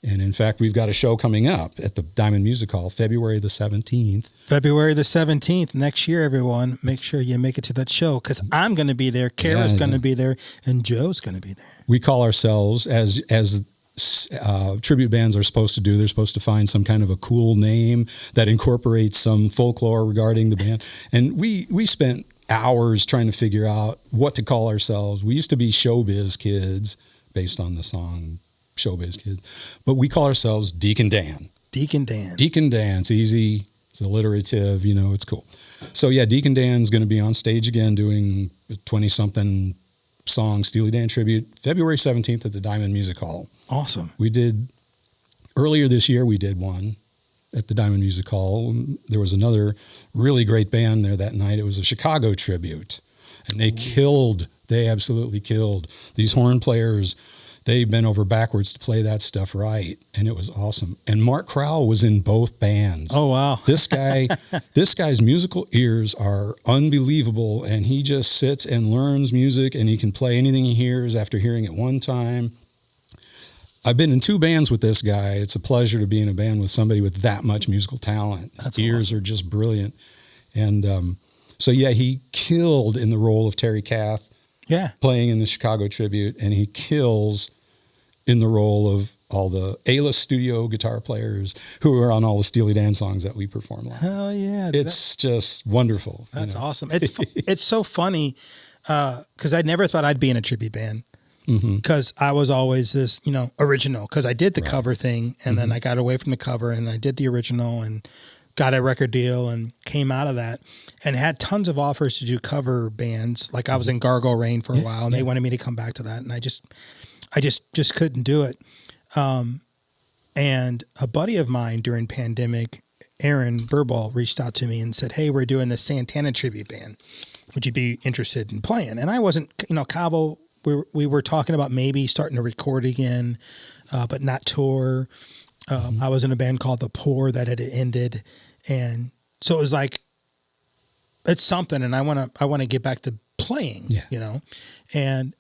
And in fact, we've got a show coming up at the Diamond Music Hall, February the 17th. February the 17th next year, everyone. Make sure you make it to that show because I'm going to be there, Kara's going to be there, and Joe's going to be there. We call ourselves, as tribute bands are supposed to do, they're supposed to find some kind of a cool name that incorporates some folklore regarding the band. And we spent hours trying to figure out what to call ourselves. We used to be Showbiz Kids, based on the song Showbiz Kids, but we call ourselves Deacon Dan. Deacon Dan. Deacon Dan. It's easy. It's alliterative. It's cool. So yeah, Deacon Dan's going to be on stage again doing 20-something song Steely Dan tribute February 17th at the Diamond Music Hall. Awesome. Earlier this year, we did one at the Diamond Music Hall. There was another really great band there that night. It was a Chicago tribute, and they absolutely killed. These horn players, they bent over backwards to play that stuff right, and it was awesome. And Mark Crowell was in both bands. Oh, wow. This guy's musical ears are unbelievable, and he just sits and learns music, and he can play anything he hears after hearing it one time. I've been in 2 bands with this guy. It's a pleasure to be in a band with somebody with that much musical talent. His ears are just brilliant. And so, yeah, he killed in the role of Terry Kath. Yeah. Playing in the Chicago tribute, and he kills in the role of all the A-list studio guitar players who are on all the Steely Dan songs that we perform live. Hell yeah. It's just wonderful. That's awesome. It's so funny because I never thought I'd be in a tribute band because I was always this, original because I did the cover thing and then I got away from the cover and I did the original and got a record deal and came out of that and had tons of offers to do cover bands. Like I was in Gargoyle Rain for a while and they wanted me to come back to that. And I just couldn't do it. And a buddy of mine during pandemic, Aaron Burball, reached out to me and said, "Hey, we're doing this Santana tribute band. Would you be interested in playing?" And I wasn't, Cabo, we were talking about maybe starting to record again, but not tour. I was in a band called The Poor that had ended. And so it was like, it's something. And I want to get back to playing, and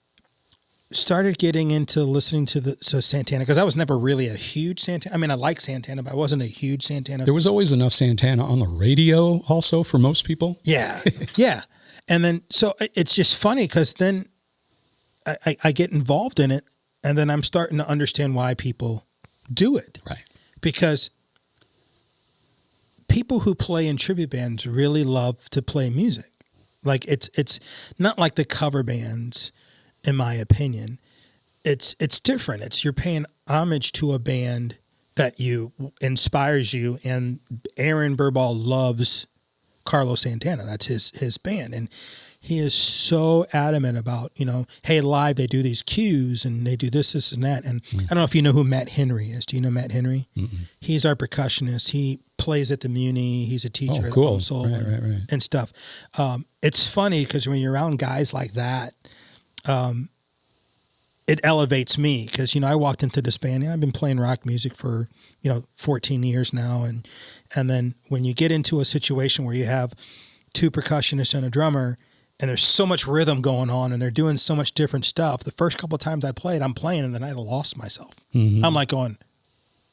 started getting into listening to Santana because I was never really a huge Santana. I mean, I like Santana, but I wasn't a huge Santana. There was always enough Santana on the radio also for most people. Yeah. Yeah. And then, so it's just funny because then I get involved in it and then I'm starting to understand why people do it. Right. Because people who play in tribute bands really love to play music. Like it's not like the cover bands, in my opinion. It's different. It's you're paying homage to a band that inspires you, and Aaron Burball loves Carlos Santana. That's his band, and he is so adamant about, hey, live they do these cues and they do this and that. And I don't know if you know who Matt Henry is. Do you know Matt Henry? Mm-mm. He's our percussionist. He plays at the Muni. He's a teacher at Home Soul and stuff. It's funny because when you're around guys like that, it elevates me because, I walked into this band. I've been playing rock music for, 14 years now. And then when you get into a situation where you have two percussionists and a drummer, and there's so much rhythm going on and they're doing so much different stuff. The first couple of times I played, I'm playing and then I lost myself. Mm-hmm. I'm like going,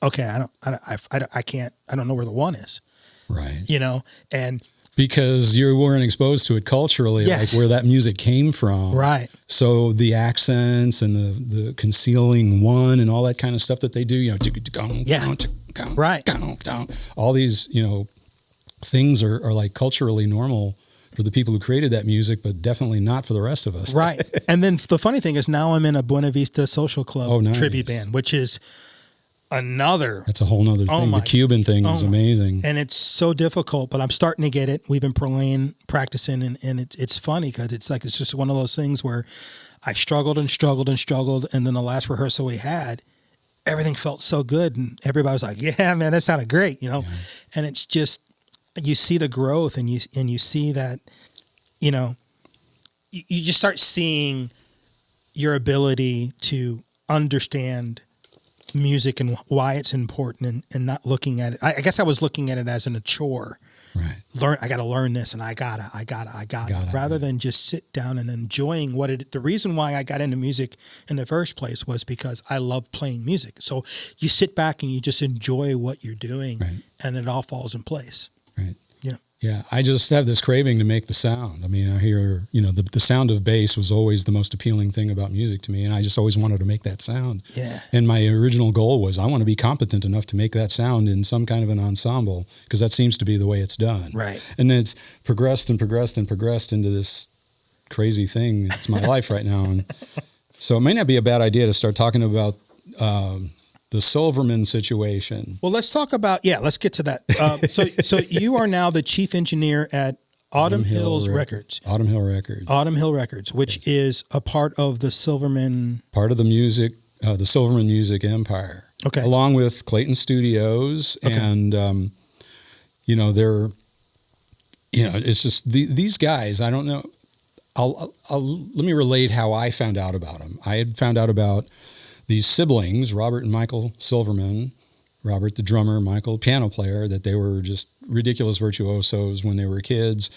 okay, I can't, I don't know where the one is. Right. And because you weren't exposed to it culturally, yes. like where that music came from. Right. So the accents and the concealing one and all that kind of stuff that they do, right. All these, things are like culturally normal for the people who created that music, but definitely not for the rest of us. Right. And then the funny thing is now I'm in a Buena Vista Social Club nice. tribute band, which is another. That's a whole nother thing. The Cuban thing is amazing. And it's so difficult, but I'm starting to get it. We've been practicing, and it's funny because it's just one of those things where I struggled and struggled and struggled. And then the last rehearsal we had, everything felt so good. And everybody was like, yeah, man, that sounded great, Yeah. And it's just, you see the growth and you see that, you just start seeing your ability to understand music and why it's important and not looking at it. I guess I was looking at it as a chore. Right. I got to learn this and I gotta, rather than just sit down and enjoying the reason why I got into music in the first place was because I love playing music. So you sit back and you just enjoy what you're doing, right. And it all falls in place. Right. Yeah. Yeah. I just have this craving to make the sound. I mean, I hear, the sound of bass was always the most appealing thing about music to me. And I just always wanted to make that sound. Yeah. And my original goal was I want to be competent enough to make that sound in some kind of an ensemble because that seems to be the way it's done. Right. And it's progressed and progressed and progressed into this crazy thing. It's my life right now. And so it may not be a bad idea to start talking about, the Silverman situation. Well, let's talk about, let's get to that. So you are now the chief engineer at Autumn Hill Records. Autumn Hill Records, which is a part of the Silverman. Part of the Silverman music empire. Okay. Along with Clayton Studios. Okay. And, it's just these guys, I don't know. Let me relate how I found out about them. I had found out about these siblings, Robert and Michael Silverman, Robert the drummer, Michael piano player, that they were just ridiculous virtuosos when they were kids.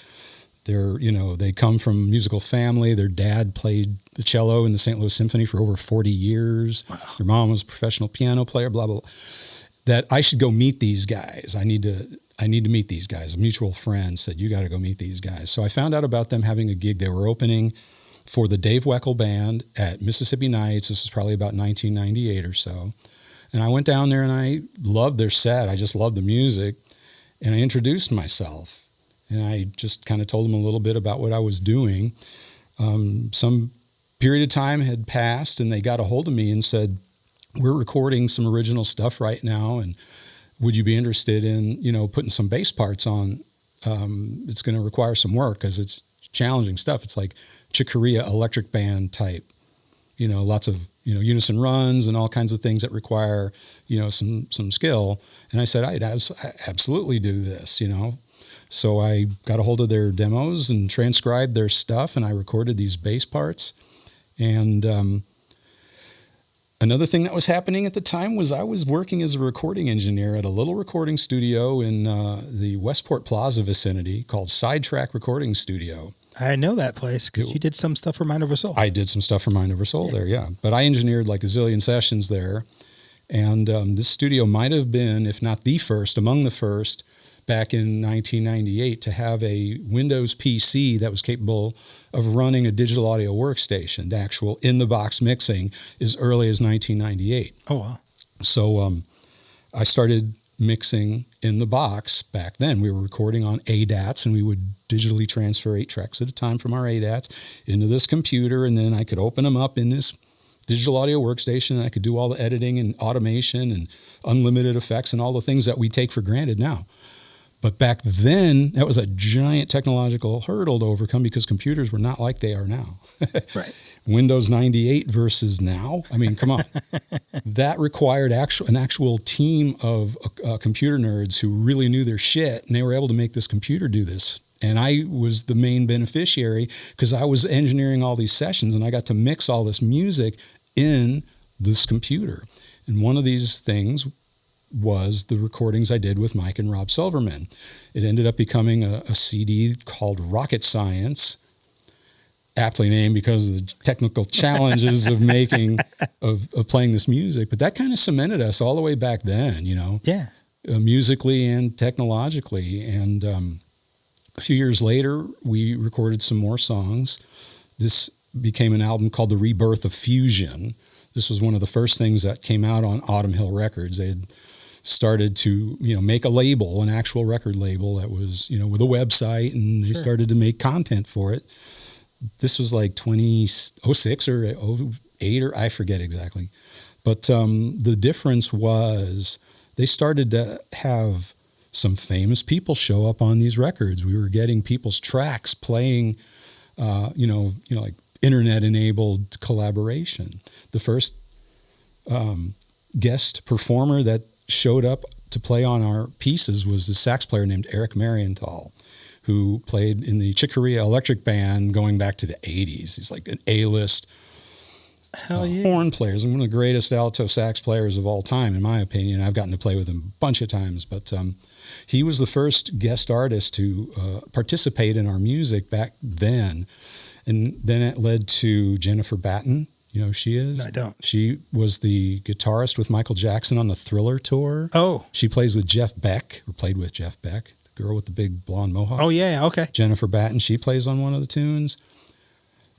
They come from a musical family. Their dad played the cello in the St. Louis Symphony for over 40 years. Wow. Their mom was a professional piano player, blah, blah, blah. That I should go meet these guys. I need to meet these guys. A mutual friend said, you got to go meet these guys. So I found out about them having a gig. They were opening for the Dave Weckl Band at Mississippi Nights. This was probably about 1998 or so. And I went down there and I loved their set. I just loved the music. And I introduced myself. And I just kind of told them a little bit about what I was doing. Some period of time had passed and they got a hold of me and said, we're recording some original stuff right now. And would you be interested in, putting some bass parts on? It's going to require some work because it's challenging stuff. It's like Chick Corea electric band type, lots of, unison runs and all kinds of things that require, some skill. And I said, I'd absolutely do this, So I got a hold of their demos and transcribed their stuff and I recorded these bass parts. And, another thing that was happening at the time was I was working as a recording engineer at a little recording studio in the Westport Plaza vicinity called Sidetrack Recording Studio. I know that place because you did some stuff for Mind Over Soul. I did some stuff for Mind Over Soul there, yeah. But I engineered like a zillion sessions there. And this studio might have been, if not the first, among the first, back in 1998 to have a Windows PC that was capable of running a digital audio workstation, the actual in-the-box mixing, as early as 1998. Oh, wow. So I started mixing in the box back then. We were recording on ADATs, and we would digitally transfer 8 tracks at a time from our ADATs into this computer, and then I could open them up in this digital audio workstation, and I could do all the editing and automation and unlimited effects and all the things that we take for granted now. But back then, that was a giant technological hurdle to overcome because computers were not like they are now. Right. Windows 98 versus now. I mean, come on. That required an actual team of computer nerds who really knew their shit, and they were able to make this computer do this. And I was the main beneficiary because I was engineering all these sessions, and I got to mix all this music in this computer. And one of these things was the recordings I did with Mike and Rob Silverman. It ended up becoming a CD called Rocket Science, aptly named because of the technical challenges of playing this music. But that kind of cemented us all the way back then, you know, Yeah. Musically and technologically. And a few years later, we recorded some more songs. This became an album called The Rebirth of Fusion. This was one of the first things that came out on Autumn Hill Records. They had started to, make a label, an actual record label that was, with a website, and they started to make content for it. This was like 2006 or 08, or I forget exactly. But the difference was they started to have some famous people show up on these records. We were getting people's tracks playing, like internet-enabled collaboration. The first guest performer that showed up to play on our pieces was the sax player named Eric Marienthal, who played in the Chick Corea Electric Band going back to the 80s. He's like an A-list horn player. He's one of the greatest alto sax players of all time, in my opinion. I've gotten to play with him a bunch of times, but he was the first guest artist to participate in our music back then. And then it led to Jennifer Batten. You know who she is? I don't. She was the guitarist with Michael Jackson on the Thriller tour. Oh. She plays with Jeff Beck, or played with Jeff Beck, the girl with the big blonde mohawk. Oh, yeah, okay. Jennifer Batten, she plays on one of the tunes.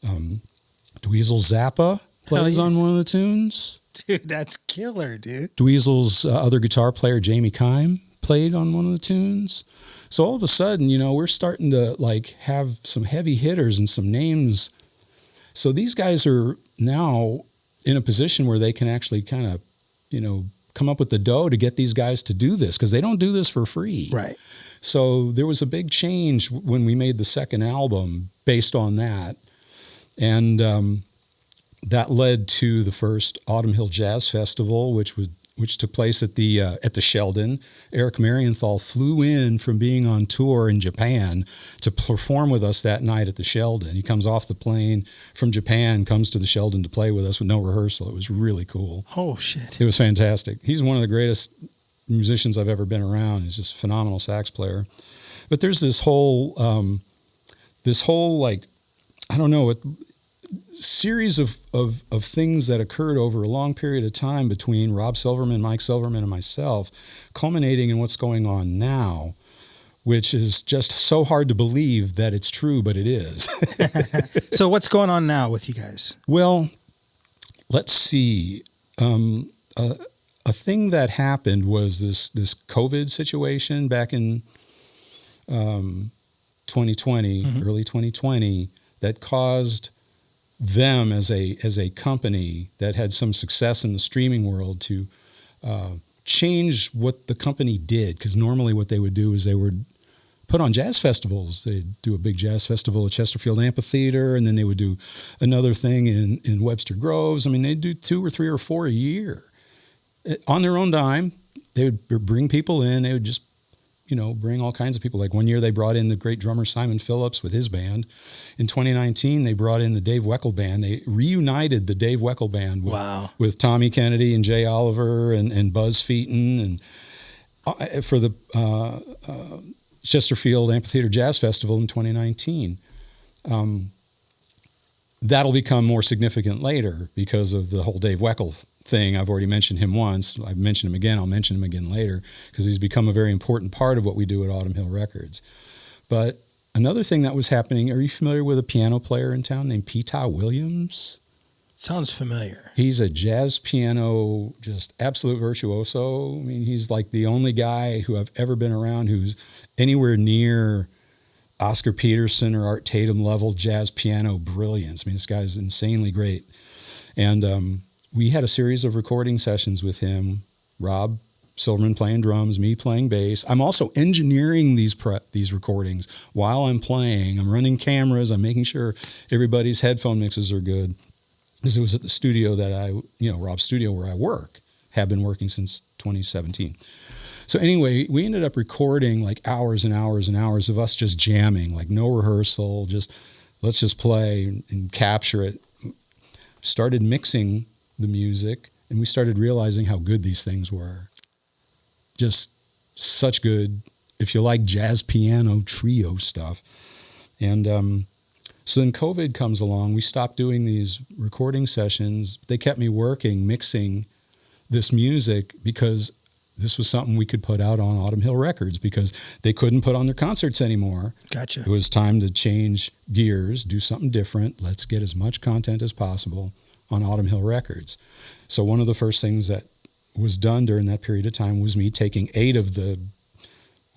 Dweezil Zappa plays on one of the tunes. Dude, that's killer, dude. Dweezil's other guitar player, Jamie Kime, played on one of the tunes. So all of a sudden, we're starting to have some heavy hitters and some names. So these guys are now in a position where they can actually kind of, come up with the dough to get these guys to do this, because they don't do this for free. Right. So there was a big change when we made the second album based on that. And that led to the first Autumn Hill Jazz Festival, which took place at the Sheldon. Eric Marienthal flew in from being on tour in Japan to perform with us that night at the Sheldon. He comes off the plane from Japan, comes to the Sheldon to play with us with no rehearsal. It was really cool. Oh, shit. It was fantastic. He's one of the greatest musicians I've ever been around. He's just a phenomenal sax player. But there's this whole series of things that occurred over a long period of time between Rob Silverman, Mike Silverman, and myself, culminating in what's going on now, which is just so hard to believe that it's true, but it is. So what's going on now with you guys? Well, let's see. A thing that happened was this COVID situation back in 2020, early 2020, that caused them as a company that had some success in the streaming world to change what the company did. Because normally what they would do is they would put on jazz festivals. They'd do a big jazz festival at Chesterfield Amphitheater, and then they would do another thing in Webster Groves. I mean, they'd do 2 or 3 or 4 a year. On their own dime, they would bring people in. They would just, bring all kinds of people. Like one year they brought in the great drummer Simon Phillips with his band. In 2019, they brought in the Dave Weckl Band. They reunited the Dave Weckl Band with Tommy Kennedy and Jay Oliver and Buzz Featon and for the Chesterfield Amphitheater Jazz Festival in 2019. That'll become more significant later because of the whole Dave Weckl thing. I've already mentioned him once. I've mentioned him again. I'll mention him again later because he's become a very important part of what we do at Autumn Hill Records. But another thing that was happening, are you familiar with a piano player in town named Peta Williams? Sounds familiar. He's a jazz piano, just absolute virtuoso. I mean, he's like the only guy who I've ever been around who's anywhere near Oscar Peterson or Art Tatum level jazz piano brilliance. I mean, this guy's insanely great. And we had a series of recording sessions with him, Rob Silverman playing drums, me playing bass. I'm also engineering these recordings while I'm playing. I'm running cameras. I'm making sure everybody's headphone mixes are good. Because it was at the studio that Rob's studio where I work, have been working since 2017. So anyway, we ended up recording like hours and hours and hours of us just jamming, like no rehearsal, let's just play and capture it. Started mixing the music, and we started realizing how good these things were. Just such good, if you like jazz piano trio stuff. And so then COVID comes along. We stopped doing these recording sessions. They kept me working, mixing this music because this was something we could put out on Autumn Hill Records because they couldn't put on their concerts anymore. Gotcha. It was time to change gears, do something different. Let's get as much content as possible on Autumn Hill Records. So one of the first things that was done during that period of time was me taking 8 of the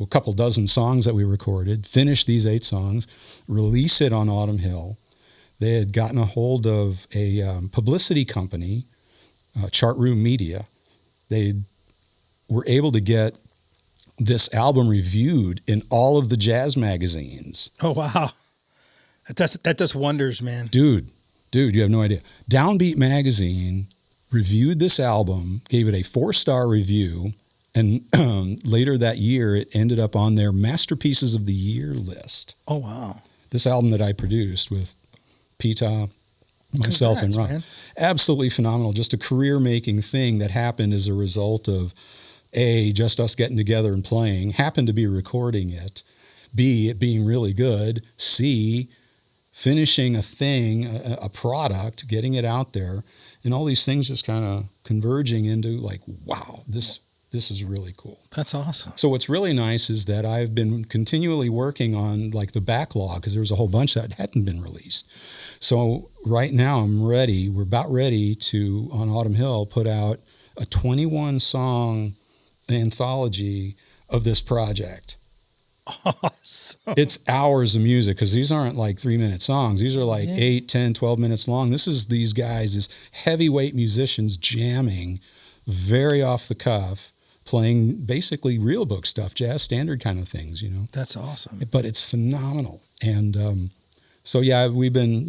a couple dozen songs that we recorded, finish these 8 songs, release it on Autumn Hill. They had gotten a hold of a publicity company, Chart Room Media. They were able to get this album reviewed in all of the jazz magazines. Oh, wow. That does wonders, man. Dude, you have no idea. Downbeat Magazine reviewed this album, gave it a 4-star review, and later that year, it ended up on their Masterpieces of the Year list. Oh, wow. This album that I produced with Pita, myself, and Ron. Man. Absolutely phenomenal. Just a career-making thing that happened as a result of, A, just us getting together and playing, happened to be recording it, B, it being really good, C, finishing a thing, a product, getting it out there, and all these things just kind of converging into like, wow, this is really cool. That's awesome. So what's really nice is that I've been continually working on like the backlog because there was a whole bunch that hadn't been released. So right now we're about ready to, on Autumn Hill, put out a 21-song anthology of this project. Awesome. It's hours of music because these aren't like 3-minute songs. These are like 8, 10, 12 minutes long. This is these guys, these heavyweight musicians jamming very off the cuff, playing basically real book stuff, jazz standard kind of things, you know. That's awesome. But it's phenomenal. And so, yeah, we've been,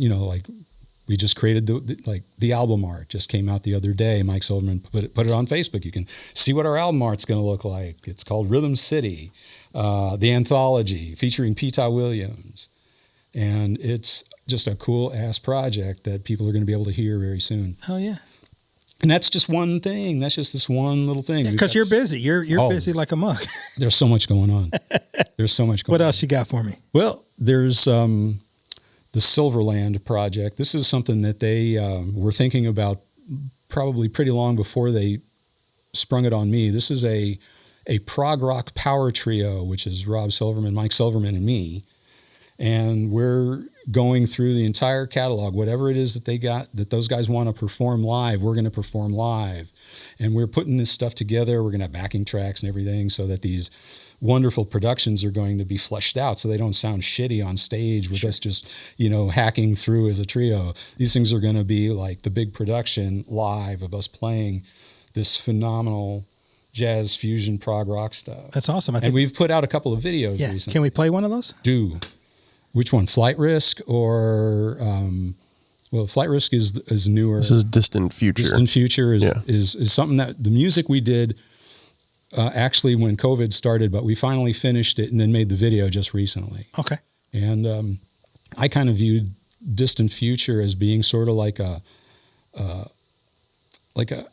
we just created the album art just came out the other day. Mike Silverman put it on Facebook. You can see what our album art's going to look like. It's called Rhythm City, the anthology featuring Pita Williams. And it's just a cool ass project that people are going to be able to hear very soon. Oh, yeah. And that's just one thing. That's just this one little thing. Because you're busy. You're busy like a mug. There's so much going on. What else you got for me? Well, there's the Silverland project. This is something that they were thinking about probably pretty long before they sprung it on me. This is a prog rock power trio, which is Rob Silverman, Mike Silverman, and me. And we're going through the entire catalog, whatever it is that they got, that those guys want to perform live, we're going to perform live. And we're putting this stuff together. We're going to have backing tracks and everything so that these wonderful productions are going to be fleshed out so they don't sound shitty on stage with us just, hacking through as a trio. These things are going to be like the big production live of us playing this phenomenal jazz fusion prog rock stuff. That's awesome. And we've put out a couple of videos recently. Can we play one of those? Which one? Flight Risk or Flight Risk is newer. This is Distant Future. Distant Future is something that the music we did actually when COVID started, but we finally finished it and then made the video just recently. Okay. And I kind of viewed Distant Future as being sort of like a I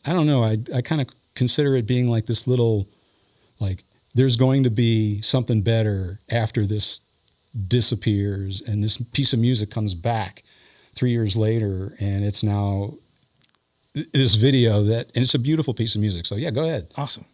don't know. I kind of consider it being like this little, like there's going to be something better after this disappears and this piece of music comes back 3 years later and it's now this video and it's a beautiful piece of music. So yeah, go ahead. Awesome.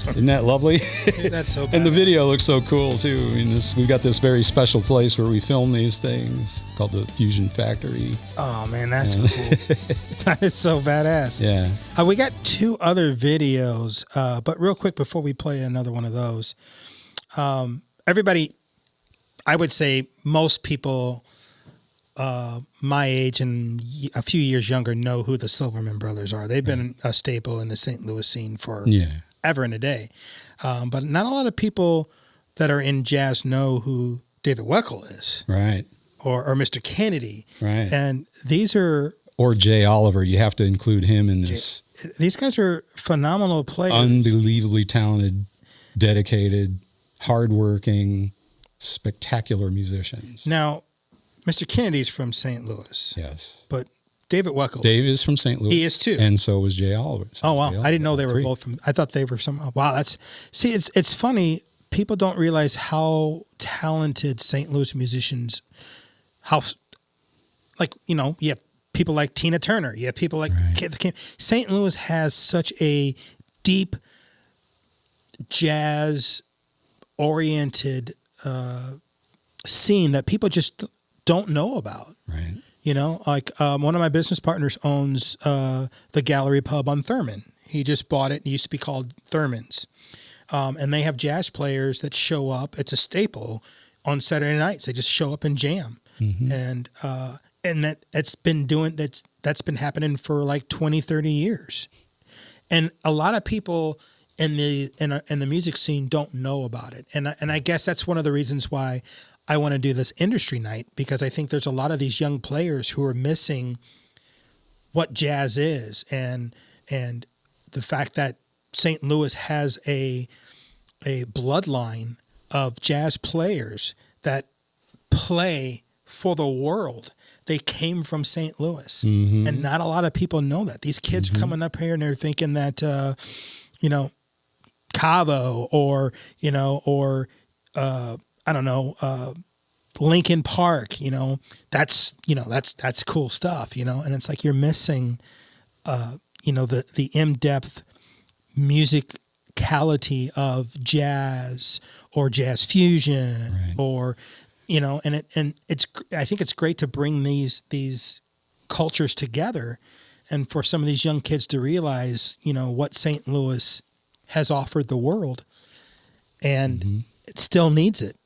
badass. Isn't that lovely? That's so badass. And the video looks so cool too. I mean, we've got this very special place where we film these things called the Fusion Factory. Oh man, that's cool. That is so badass. Yeah. We got 2 other videos, but real quick before we play another one of those, everybody, I would say most people my age and a few years younger know who the Silverman Brothers are. They've been a staple in the St. Louis scene for ever and a day. But not a lot of people that are in jazz know who David Weckl is. Right. Or Mr. Kennedy. Right. And these are... Or Jay Oliver. You have to include him in this. These guys are phenomenal players. Unbelievably talented, dedicated, hardworking, spectacular musicians. Now, Mr. Kennedy's from St. Louis. Yes. But David Weckl. Dave is from St. Louis. He is too. And so was Jay Oliver. So oh, wow. Jay I didn't know they were 3. both from... I thought they were some... Wow, that's... See, it's funny. People don't realize how talented St. Louis musicians... How... Like, you know, you have people like Tina Turner. You have people like... Right. St. Louis has such a deep jazz-oriented scene that people just don't know about. Right. You know, like one of my business partners owns the Gallery Pub on Thurman. He just bought it. It used to be called Thurman's. And they have jazz players that show up. It's a staple on Saturday nights. They just show up and jam. Mm-hmm. And that's been happening for like 20, 30 years. And a lot of people in the music scene don't know about it. And I guess that's one of the reasons why I want to do this industry night, because I think there's a lot of these young players who are missing what jazz is, and the fact that St. Louis has a bloodline of jazz players that play for the world. They came from St. Louis, mm-hmm. and not a lot of people know that. These kids mm-hmm. are coming up here and they're thinking that, Cabo or I don't know, Lincoln Park, that's cool stuff, and it's like you're missing, the in-depth musicality of jazz or jazz fusion, right. or, I think it's great to bring these cultures together, and for some of these young kids to realize, what St. Louis has offered the world, and mm-hmm. it still needs it.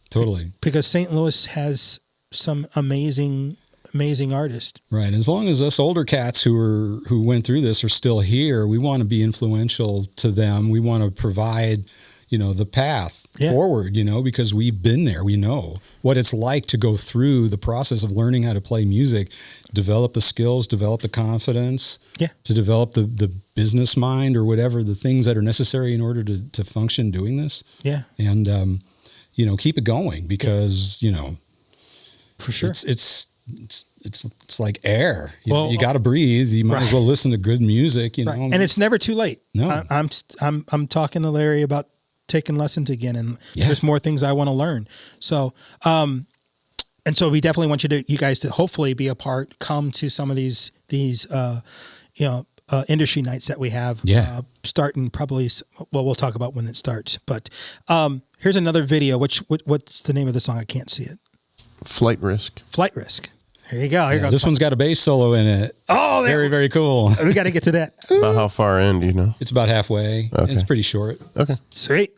Totally. Because St. Louis has some amazing artists. Right. As long as us older cats who went through this are still here, we want to be influential to them. We want to provide, the path forward, because we've been there. We know what it's like to go through the process of learning how to play music, develop the skills, develop the confidence, to develop the business mind or whatever, the things that are necessary in order to function doing this. Yeah. And, keep it going, because, for sure, it's like air. You got to breathe. You might as well listen to good music, Right. And it's never too late. No, I'm talking to Larry about taking lessons again, and there's more things I want to learn. So, and so we definitely want you guys to hopefully be a part, come to some of these industry nights that we have, starting probably, we'll talk about when it starts, but, here's another video. What's the name of the song? I can't see it. Flight Risk. Flight Risk. There you go. Here goes. This one's got a bass solo in it. Oh, very, very cool. We got to get to that. About how far in, do you know? It's about halfway. Okay. It's pretty short. Okay. Sweet.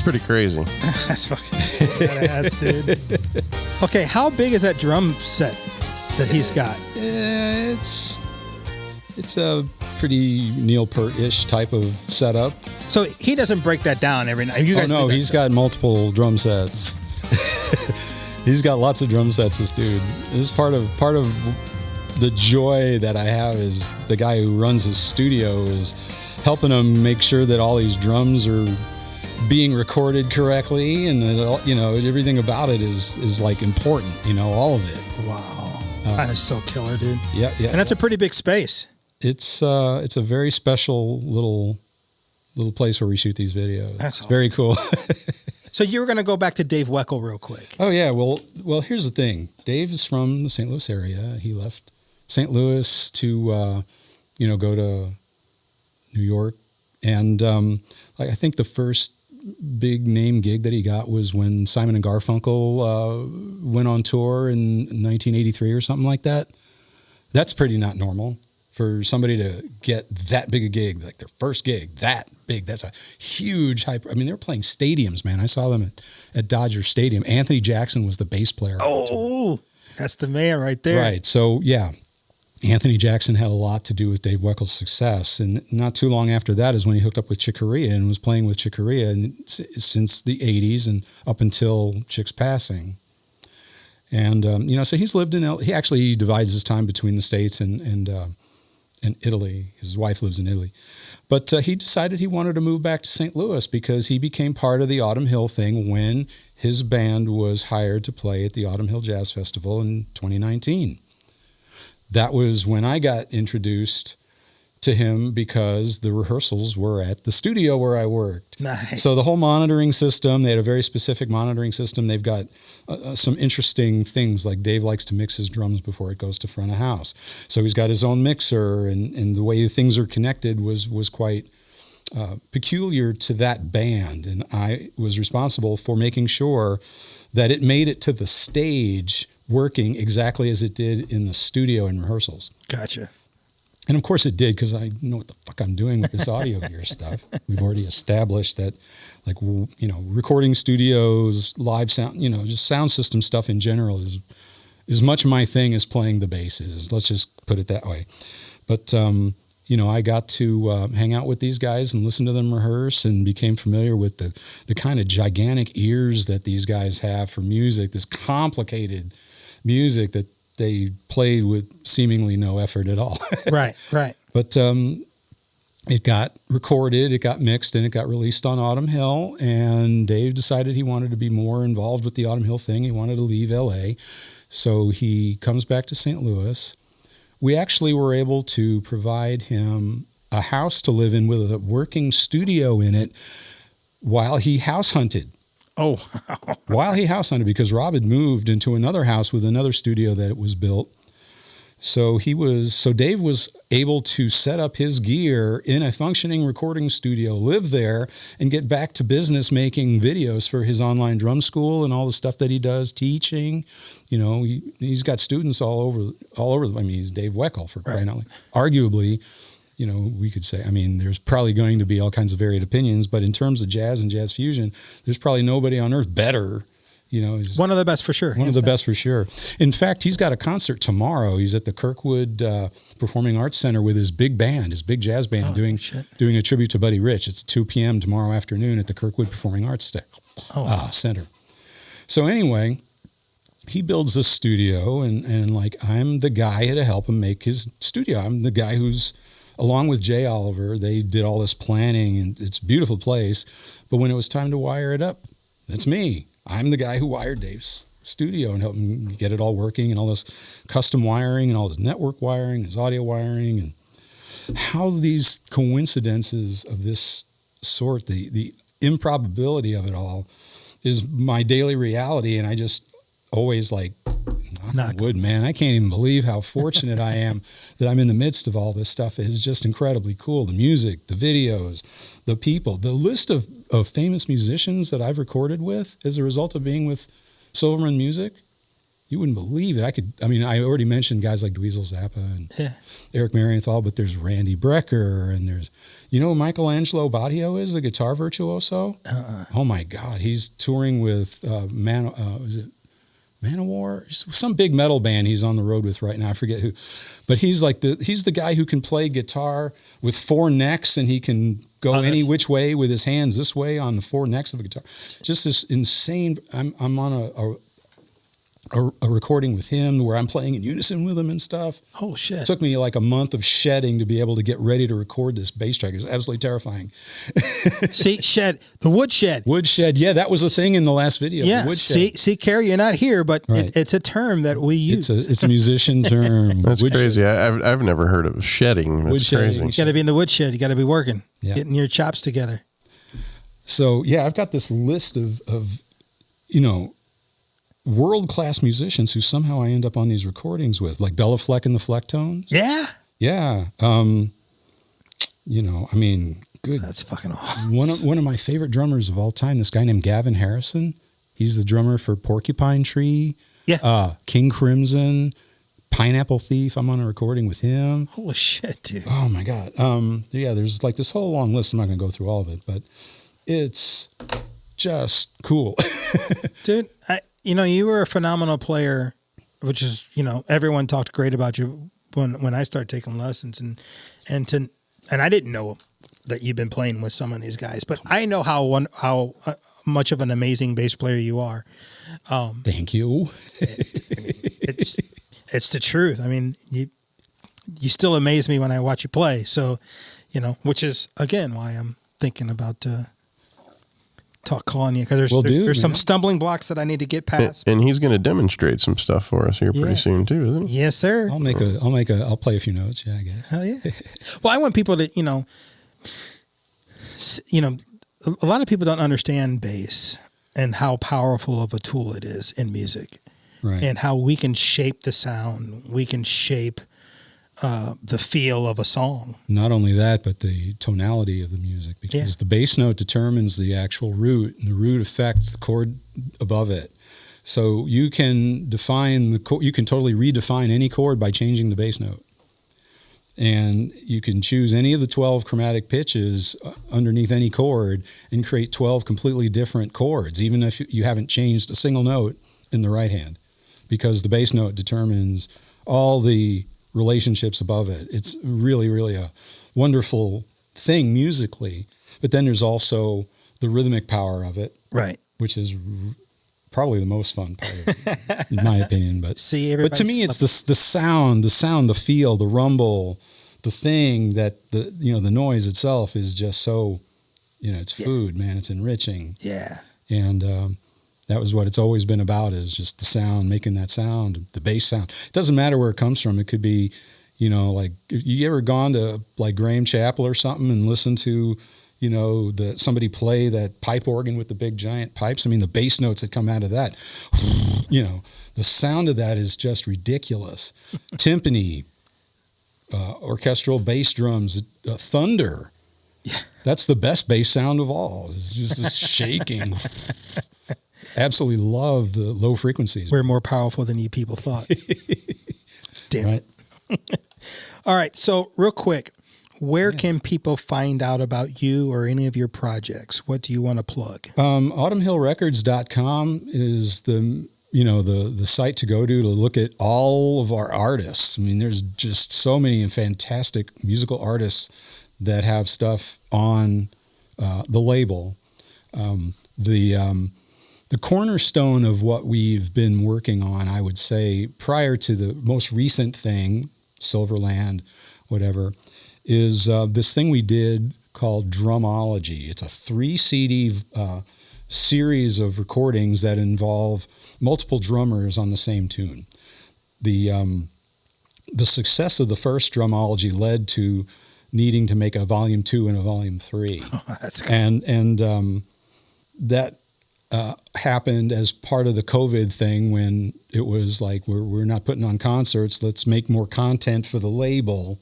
pretty crazy. That's fucking badass, dude. Okay, how big is that drum set that he's got? It's a pretty Neil Peart-ish type of setup. So he doesn't break that down every night. You guys no, he's got multiple drum sets. He's got lots of drum sets, this dude. This is part of the joy that I have is the guy who runs his studio is helping him make sure that all these drums are being recorded correctly, and that, everything about it is like important, all of it. Wow. That is so killer, dude. Yeah. And that's a pretty big space. It's a very special little place where we shoot these videos. That's awesome. Very cool. So you were going to go back to Dave Weckl real quick. Oh yeah. Well, here's the thing. Dave is from the St. Louis area. He left St. Louis to, go to New York. And, I think the first big name gig that he got was when Simon and Garfunkel, went on tour in 1983 or something like that. That's pretty not normal. For somebody to get that big a gig, like their first gig, that big, that's a huge hype. I mean, they were playing stadiums, man. I saw them at Dodger Stadium. Anthony Jackson was the bass player. Oh, that's the man right there. Right. So, yeah, Anthony Jackson had a lot to do with Dave Weckl' success. And not too long after that is when he hooked up with Chick Corea and was playing with Chick Corea since the 80s and up until Chick's passing. And, so he's lived in, he divides his time between the States and Italy. His wife lives in Italy. But he decided he wanted to move back to St. Louis because he became part of the Autumn Hill thing when his band was hired to play at the Autumn Hill Jazz Festival in 2019. That was when I got introduced to him because the rehearsals were at the studio where I worked. Nice. So the whole monitoring system, they had a very specific monitoring system. They've got some interesting things, like Dave likes to mix his drums before it goes to front of house. So he's got his own mixer, and the way things are connected was quite peculiar to that band. And I was responsible for making sure that it made it to the stage working exactly as it did in the studio and rehearsals. Gotcha. And of course it did, because I know what the fuck I'm doing with this audio gear stuff. We've already established that, recording studios, live sound, just sound system stuff in general is as much my thing as playing the bass is. Let's just put it that way. But, I got to hang out with these guys and listen to them rehearse and became familiar with the kind of gigantic ears that these guys have for music, this complicated music that they played with seemingly no effort at all. Right. But it got recorded, it got mixed, and it got released on Autumn Hill. And Dave decided he wanted to be more involved with the Autumn Hill thing. He wanted to leave L.A. So he comes back to St. Louis. We actually were able to provide him a house to live in with a working studio in it while he house hunted. Oh, While he house hunted, because Rob had moved into another house with another studio that was built. So Dave was able to set up his gear in a functioning recording studio, live there, and get back to business making videos for his online drum school and all the stuff that he does, teaching. He's got students all over. I mean, he's Dave Weckl, for crying out loud. Arguably, we could say, there's probably going to be all kinds of varied opinions, but in terms of jazz and jazz fusion, there's probably nobody on earth better. One of the best for sure. One of the best for sure. In fact, he's got a concert tomorrow. He's at the Kirkwood Performing Arts Center with his big band, his big jazz band, doing a tribute to Buddy Rich. It's 2 p.m. tomorrow afternoon at the Kirkwood Performing Arts Center. So anyway, he builds this studio, and I'm the guy to help him make his studio. I'm the guy who's, along with Jay Oliver, they did all this planning, and it's a beautiful place. But when it was time to wire it up, that's me. I'm the guy who wired Dave's studio and helped him get it all working, and all this custom wiring and all his network wiring, his audio wiring, and how these coincidences of this sort, the improbability of it all, is my daily reality. And I just always knock on wood, man. I can't even believe how fortunate I am that I'm in the midst of all this stuff. It is just incredibly cool. The music, the videos, the people, the list of famous musicians that I've recorded with as a result of being with Silverman Music you wouldn't believe it. I already mentioned guys like Dweezil Zappa and Eric Marienthal, but there's Randy Brecker, and there's, who Michelangelo Badio is, the guitar virtuoso? Oh my God. He's touring with, is it Manowar? Some big metal band he's on the road with right now. I forget who, but he's the guy who can play guitar with 4 necks, and he can go any which way with his hands this way on the 4 necks of a guitar. Just this insane. I'm on a recording with him where I'm playing in unison with him and stuff. Oh shit! It took me like a month of shedding to be able to get ready to record this bass track. It was absolutely terrifying. See, the wood shed. Wood shed, yeah, that was a thing in the last video. Yeah, the wood shed. See, Kerry, you're not here, but right. it's a term that we use. It's a musician term. That's wood crazy. I've never heard of shedding. That's wood crazy. shedding. You got to be in the wood shed. You got to be working, getting your chops together. So yeah, I've got this list of world-class musicians who somehow I end up on these recordings with, like Bella Fleck and the Flecktones. Yeah. Yeah. Good. That's fucking awesome. One of my favorite drummers of all time, this guy named Gavin Harrison. He's the drummer for Porcupine Tree. Yeah. King Crimson, Pineapple Thief. I'm on a recording with him. Holy shit, dude. Oh my God. Yeah, there's like this whole long list. I'm not going to go through all of it, but it's just cool. Dude, you were a phenomenal player, which is, everyone talked great about you when I started taking lessons, and I didn't know that you've been playing with some of these guys, but I know how much of an amazing bass player you are. Thank you. It's the truth. I mean, you still amaze me when I watch you play. So, which is again why I'm thinking about calling you, because there's some stumbling blocks that I need to get past. And he's going to demonstrate some stuff for us here pretty soon too, isn't he? Yes, sir. I'll play a few notes. Yeah, I guess. Hell yeah. Well, I want people to, a lot of people don't understand bass and how powerful of a tool it is in music, right? And how we can shape the sound, we can shape the feel of a song. Not only that, but the tonality of the music, because the bass note determines the actual root, and the root affects the chord above it. So you can you can totally redefine any chord by changing the bass note. And you can choose any of the 12 chromatic pitches underneath any chord and create 12 completely different chords, even if you haven't changed a single note in the right hand, because the bass note determines all the relationships above it. It's really, really a wonderful thing musically. But then there's also the rhythmic power of it, right? Which is probably the most fun part of it, in my opinion. But to me, it's the sound, the feel, the rumble, the thing that the noise itself is just so, it's food, man. It's enriching. Yeah. And that was what it's always been about, is just the sound, making that sound, the bass sound. It doesn't matter where it comes from. It could be, like, if you ever gone to like Graham Chapel or something and listened to, somebody play that pipe organ with the big giant pipes. I mean, the bass notes that come out of that, the sound of that is just ridiculous. Timpani, orchestral bass drums, thunder. Yeah. That's the best bass sound of all. It's just this shaking. Absolutely love the low frequencies. We're more powerful than you people thought. Damn it. All right. So real quick, where can people find out about you or any of your projects? What do you want to plug? AutumnHillRecords.com is the site to go to look at all of our artists. I mean, there's just so many fantastic musical artists that have stuff on the label. The cornerstone of what we've been working on, I would say, prior to the most recent thing, Silverland, whatever, is this thing we did called Drumology. It's a 3 CD series of recordings that involve multiple drummers on the same tune. The success of the first Drumology led to needing to make a volume 2 and a volume 3. Oh, that's cool. And that happened as part of the COVID thing, when it was like, we're not putting on concerts, let's make more content for the label.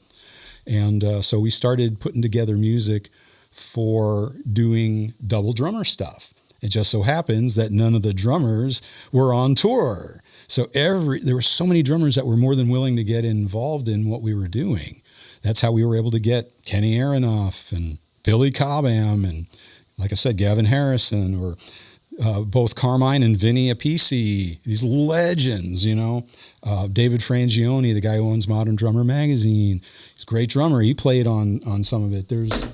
And so we started putting together music for doing double drummer stuff. It just so happens that none of the drummers were on tour. So there were so many drummers that were more than willing to get involved in what we were doing. That's how we were able to get Kenny Aronoff and Billy Cobham and, like I said, Gavin Harrison, or both Carmine and Vinny Appice, these legends, David Frangione, the guy who owns Modern Drummer Magazine. He's a great drummer. He played on some of it. There's,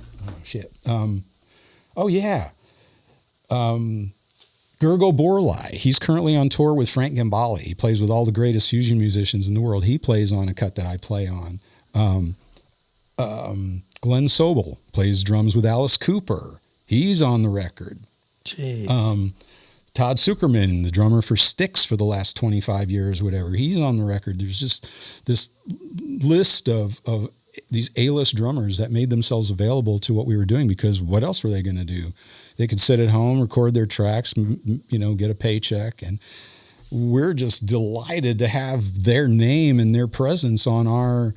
Gergo Borlai. He's currently on tour with Frank Gambale. He plays with all the greatest fusion musicians in the world. He plays on a cut that I play on. Glenn Sobel plays drums with Alice Cooper. He's on the record. Jeez. Todd Zuckerman, the drummer for Styx for the last 25 years, whatever, he's on the record. There's just this list of these A-list drummers that made themselves available to what we were doing, because what else were they going to do? They could sit at home, record their tracks, get a paycheck, and we're just delighted to have their name and their presence on our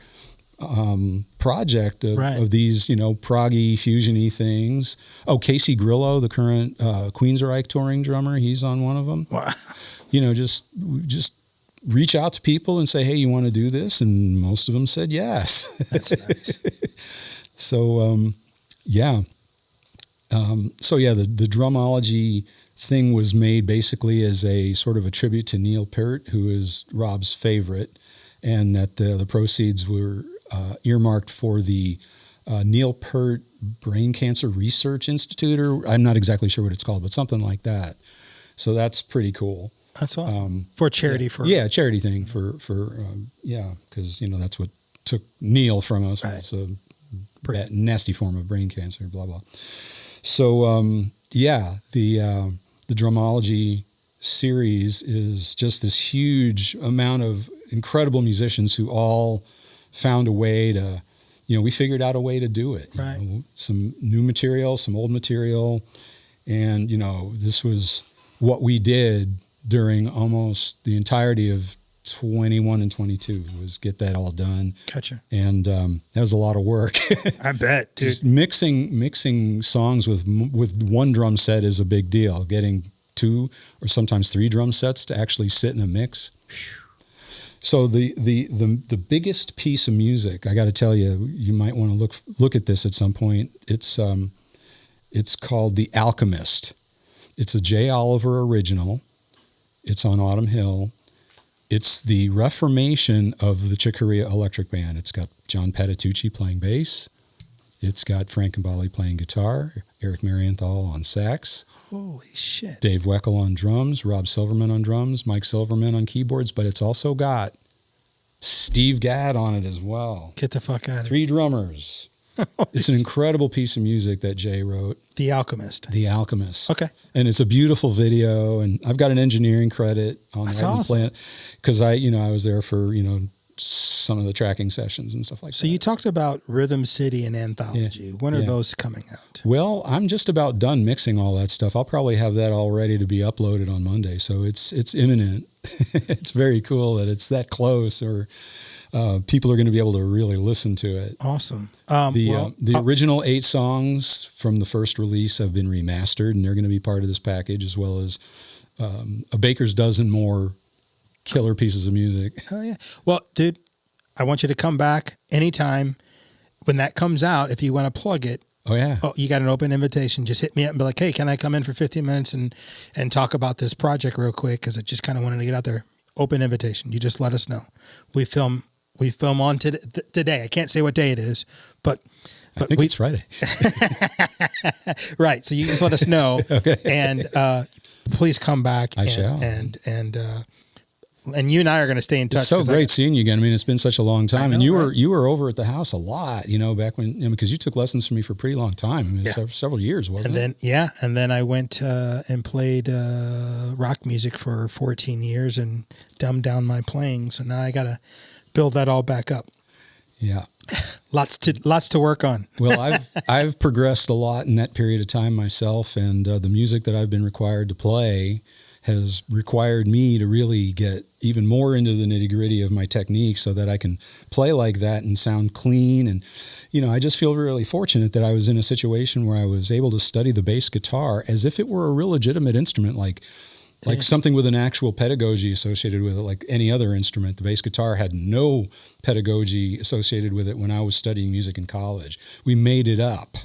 project of these, proggy, fusiony things. Oh, Casey Grillo, the current Queensryche touring drummer, he's on one of them. Wow. Just reach out to people and say, hey, you want to do this? And most of them said yes. That's nice. So, the drumology thing was made basically as a sort of a tribute to Neil Peart, who is Rob's favorite, and that the proceeds were earmarked for the Neil Peart Brain Cancer Research Institute, or I'm not exactly sure what it's called, but something like that. So that's pretty cool. That's awesome. For charity. Charity thing because that's what took Neil from us. Right. It's that nasty form of brain cancer, blah, blah. So, the drumology series is just this huge amount of incredible musicians who all found a way to, we figured out a way to do it. Right. Some new material, some old material. And, this was what we did during almost the entirety of 21 and 22, was get that all done. Gotcha. And that was a lot of work. I bet, dude. Just mixing songs with one drum set is a big deal. Getting 2 or sometimes 3 drum sets to actually sit in a mix. So the biggest piece of music, I got to tell you, you might want to look at this at some point. It's called The Alchemist. It's a J. Oliver original. It's on Autumn Hill. It's the reformation of the Chick Corea Electric Band. It's got John Patitucci playing bass. It's got Frank Gambale playing guitar, Eric Marienthal on sax. Holy shit. Dave Weckel on drums, Rob Silverman on drums, Mike Silverman on keyboards, but it's also got Steve Gadd on it as well. Get the fuck out of 3 drummers. It's an incredible piece of music that Jay wrote. The Alchemist. The Alchemist. Okay. And it's a beautiful video, and I've got an engineering credit on That's the awesome. plant because I was there for, some of the tracking sessions and stuff like that. So you talked about Rhythm City and Anthology. Yeah. When are those coming out? Well, I'm just about done mixing all that stuff. I'll probably have that all ready to be uploaded on Monday. So it's imminent. It's very cool that it's that close, or people are going to be able to really listen to it. Awesome. The original 8 songs from the first release have been remastered, and they're going to be part of this package, as well as a baker's dozen more killer pieces of music. Oh, yeah. Well, dude, I want you to come back anytime when that comes out. If you want to plug it, Oh, yeah. you got an open invitation. Just hit me up and be like, hey, can I come in for 15 minutes and talk about this project real quick? Because I just kind of wanted to get out there. Open invitation. You just let us know. We film on today. I can't say what day it is, but I think it's Friday. Right. So you just let us know. Okay. And please come back. I shall. And you and I are going to stay in touch. It's so great seeing you again. I mean, it's been such a long time, know, and you right? were over at the house a lot, back when, because you took lessons from me for a pretty long time. I mean, several years, wasn't it? And then I went and played rock music for 14 years and dumbed down my playing. So now I got to build that all back up. Yeah. Lots to work on. Well, I've progressed a lot in that period of time myself, and the music that I've been required to play has required me to really get even more into the nitty-gritty of my technique so that I can play like that and sound clean. And, I just feel really fortunate that I was in a situation where I was able to study the bass guitar as if it were a real legitimate instrument, like something with an actual pedagogy associated with it, like any other instrument. The bass guitar had no pedagogy associated with it when I was studying music in college. We made it up.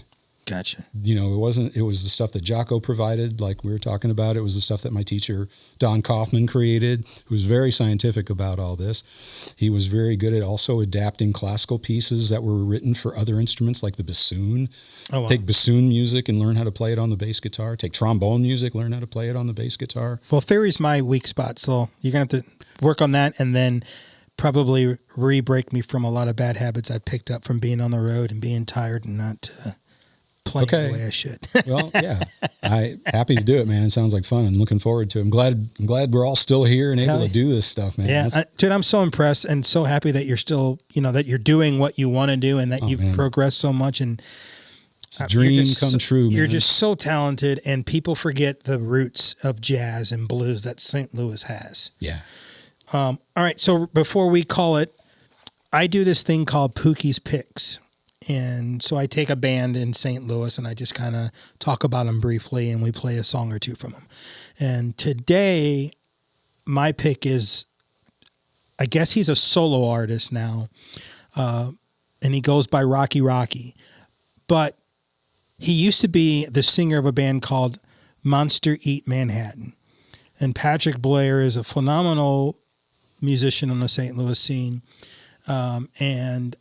Gotcha. It was the stuff that Jocko provided, like we were talking about. It was the stuff that my teacher, Don Kaufman, created, who was very scientific about all this. He was very good at also adapting classical pieces that were written for other instruments, like the bassoon. Oh, wow. Take bassoon music and learn how to play it on the bass guitar. Take trombone music, learn how to play it on the bass guitar. Well, theory's my weak spot, so you're going to have to work on that and then probably re-break me from a lot of bad habits I picked up from being on the road and being tired and not... playing the way I should. Well, yeah, happy to do it, man. It sounds like fun. I'm looking forward to it. I'm glad we're all still here and able to do this stuff, man. Yeah, dude, I'm so impressed and so happy that you're still, that you're doing what you want to do and that you've progressed so much. And it's a dream come true, man. You're just so talented, and people forget the roots of jazz and blues that St. Louis has. Yeah. All right, so before we call it, I do this thing called Pookee's Picks. And so I take a band in St. Louis and I just kind of talk about them briefly and we play a song or two from them. And today, my pick is, I guess he's a solo artist now, and he goes by Rocky Rocky. But he used to be the singer of a band called Monster Eat Manhattan. And Patrick Blair is a phenomenal musician on the St. Louis scene. And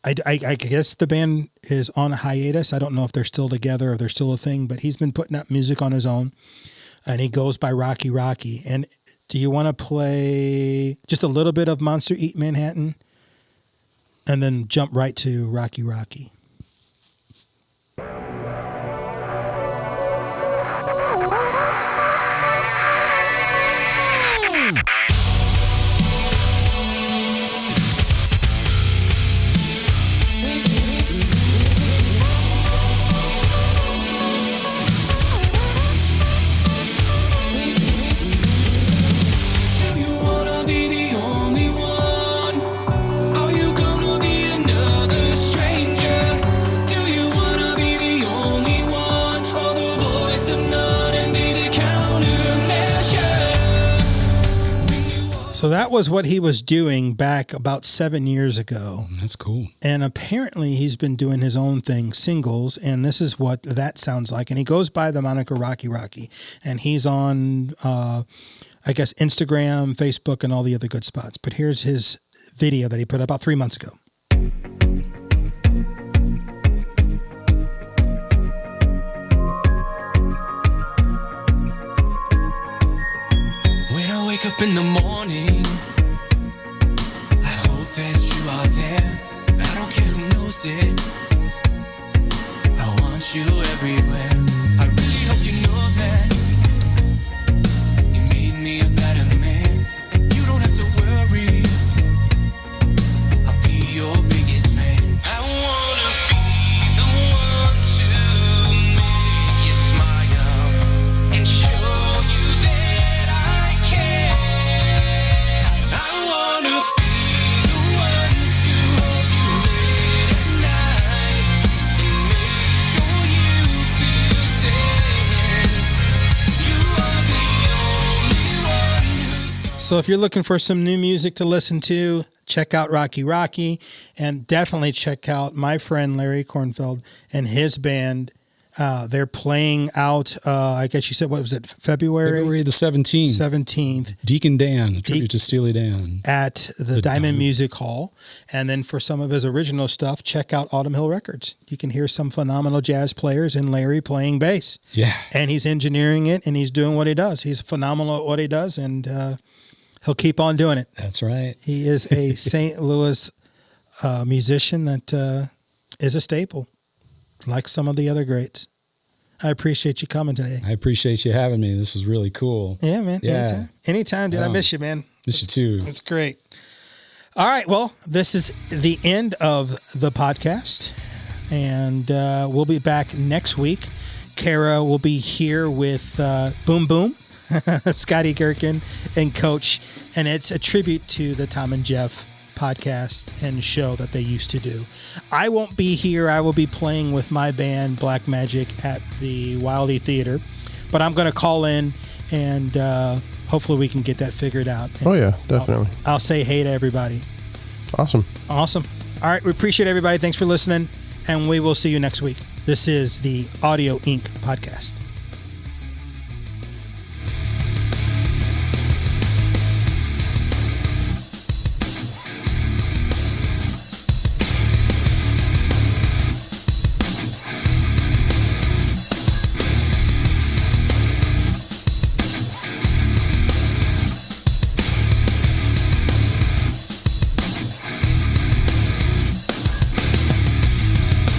I guess the band is on a hiatus. I don't know if they're still together or if they're still a thing, but he's been putting out music on his own, and he goes by Rocky Rocky. And do you want to play just a little bit of Monster Eat Manhattan and then jump right to Rocky Rocky? So that was what he was doing back about 7 years ago. That's cool. And apparently he's been doing his own thing, singles, and this is what that sounds like. And he goes by the moniker Rocky Rocky. And he's on, I guess, Instagram, Facebook, and all the other good spots. But here's his video that he put up about 3 months ago. When I wake up in the morning, I hope that you are there. I don't care who knows it, I want you everywhere. I really hope you know that you made me a better man. You don't have to worry, I'll be your biggest fan. I wanna be the one to make you smile and show you that I care. I wanna be the one to hold you late at night and make sure you feel safe. You are the only one who's So if you're looking for some new music to listen to, check out Rocky Rocky, and definitely check out my friend Larry Kornfeld and his band. They're playing out, I guess you said, what was it, February the 17th. 17th. Deacon Dan, a tribute to Steely Dan. At the Diamond Music Hall. And then for some of his original stuff, check out Autumn Hill Records. You can hear some phenomenal jazz players and Larry playing bass. Yeah. And he's engineering it, and he's doing what he does. He's phenomenal at what he does, and he'll keep on doing it. That's right. He is a St. Louis musician that is a staple, like some of the other greats. I appreciate you coming today. I appreciate you having me. This is really cool. Yeah, man. Yeah. Anytime, dude. I miss you, man. Miss you too. It's great. All right. Well, this is the end of the podcast, and we'll be back next week. Kara will be here with Boom Boom. Scotty Gherkin and Coach, and it's a tribute to the Tom and Jeff podcast and show that they used to do. I won't be here. I will be playing with my band Black Magic at the Wildy Theater, but I'm going to call in and hopefully we can get that figured out. And oh yeah, definitely. I'll say hey to everybody. Awesome. All right, we appreciate everybody. Thanks for listening, and we will see you next week. This is the Audio Inc. podcast.